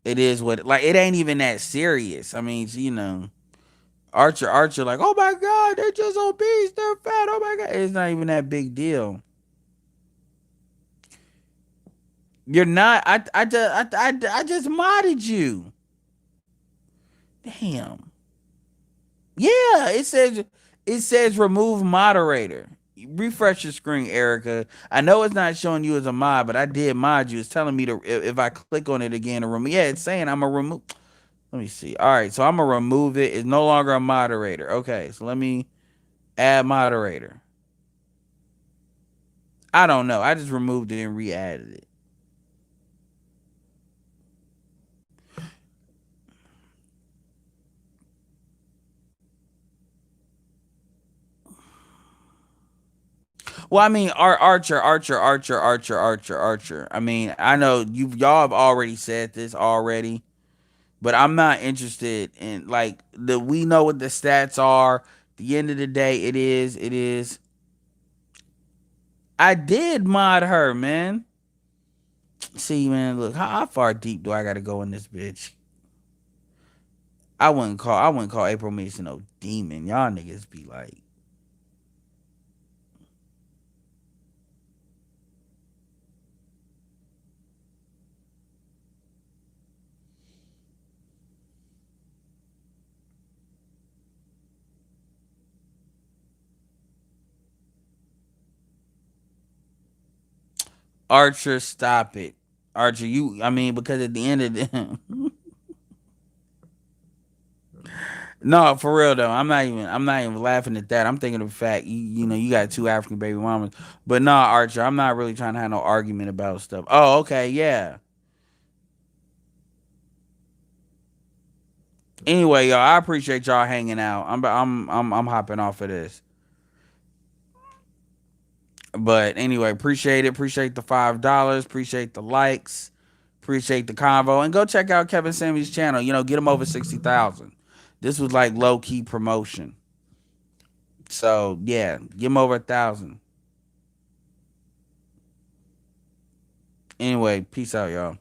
It is what like it ain't even that serious. I mean, Archer, like, oh my god, they're just obese, they're fat. Oh my god, it's not even that big deal. You're not. I just modded you. Damn. Yeah, it says remove moderator. Refresh your screen, Erica. I know it's not showing you as a mod, but I did mod you. It's telling me to if I click on it again to remove. Yeah, it's saying I'm a remove. Let me see. All right, so I'm gonna remove it. It's no longer a moderator. Okay, so let me add moderator. I don't know. I just removed it and re-added it. Well, I mean, Archer. I mean, I know y'all have already said this already, but I'm not interested in like the. We know what the stats are. At the end of the day, it is. I did mod her, man. See, man, look, how far deep do I got to go in this bitch? I wouldn't call April Mason no demon. Y'all niggas be like, Archer, stop it. Archer, I mean, because at the end of the no, for real though. I'm not even laughing at that. I'm thinking of the fact you got two African baby mamas. But nah, Archer, I'm not really trying to have no argument about stuff. Oh, okay, yeah. Anyway, y'all, I appreciate y'all hanging out. I'm hopping off of this. But anyway, appreciate it. Appreciate the $5. Appreciate the likes. Appreciate the convo. And go check out Kevin Sammy's channel. Get him over 60,000. This was like low key promotion. So yeah, give him over 1,000. Anyway, peace out, y'all.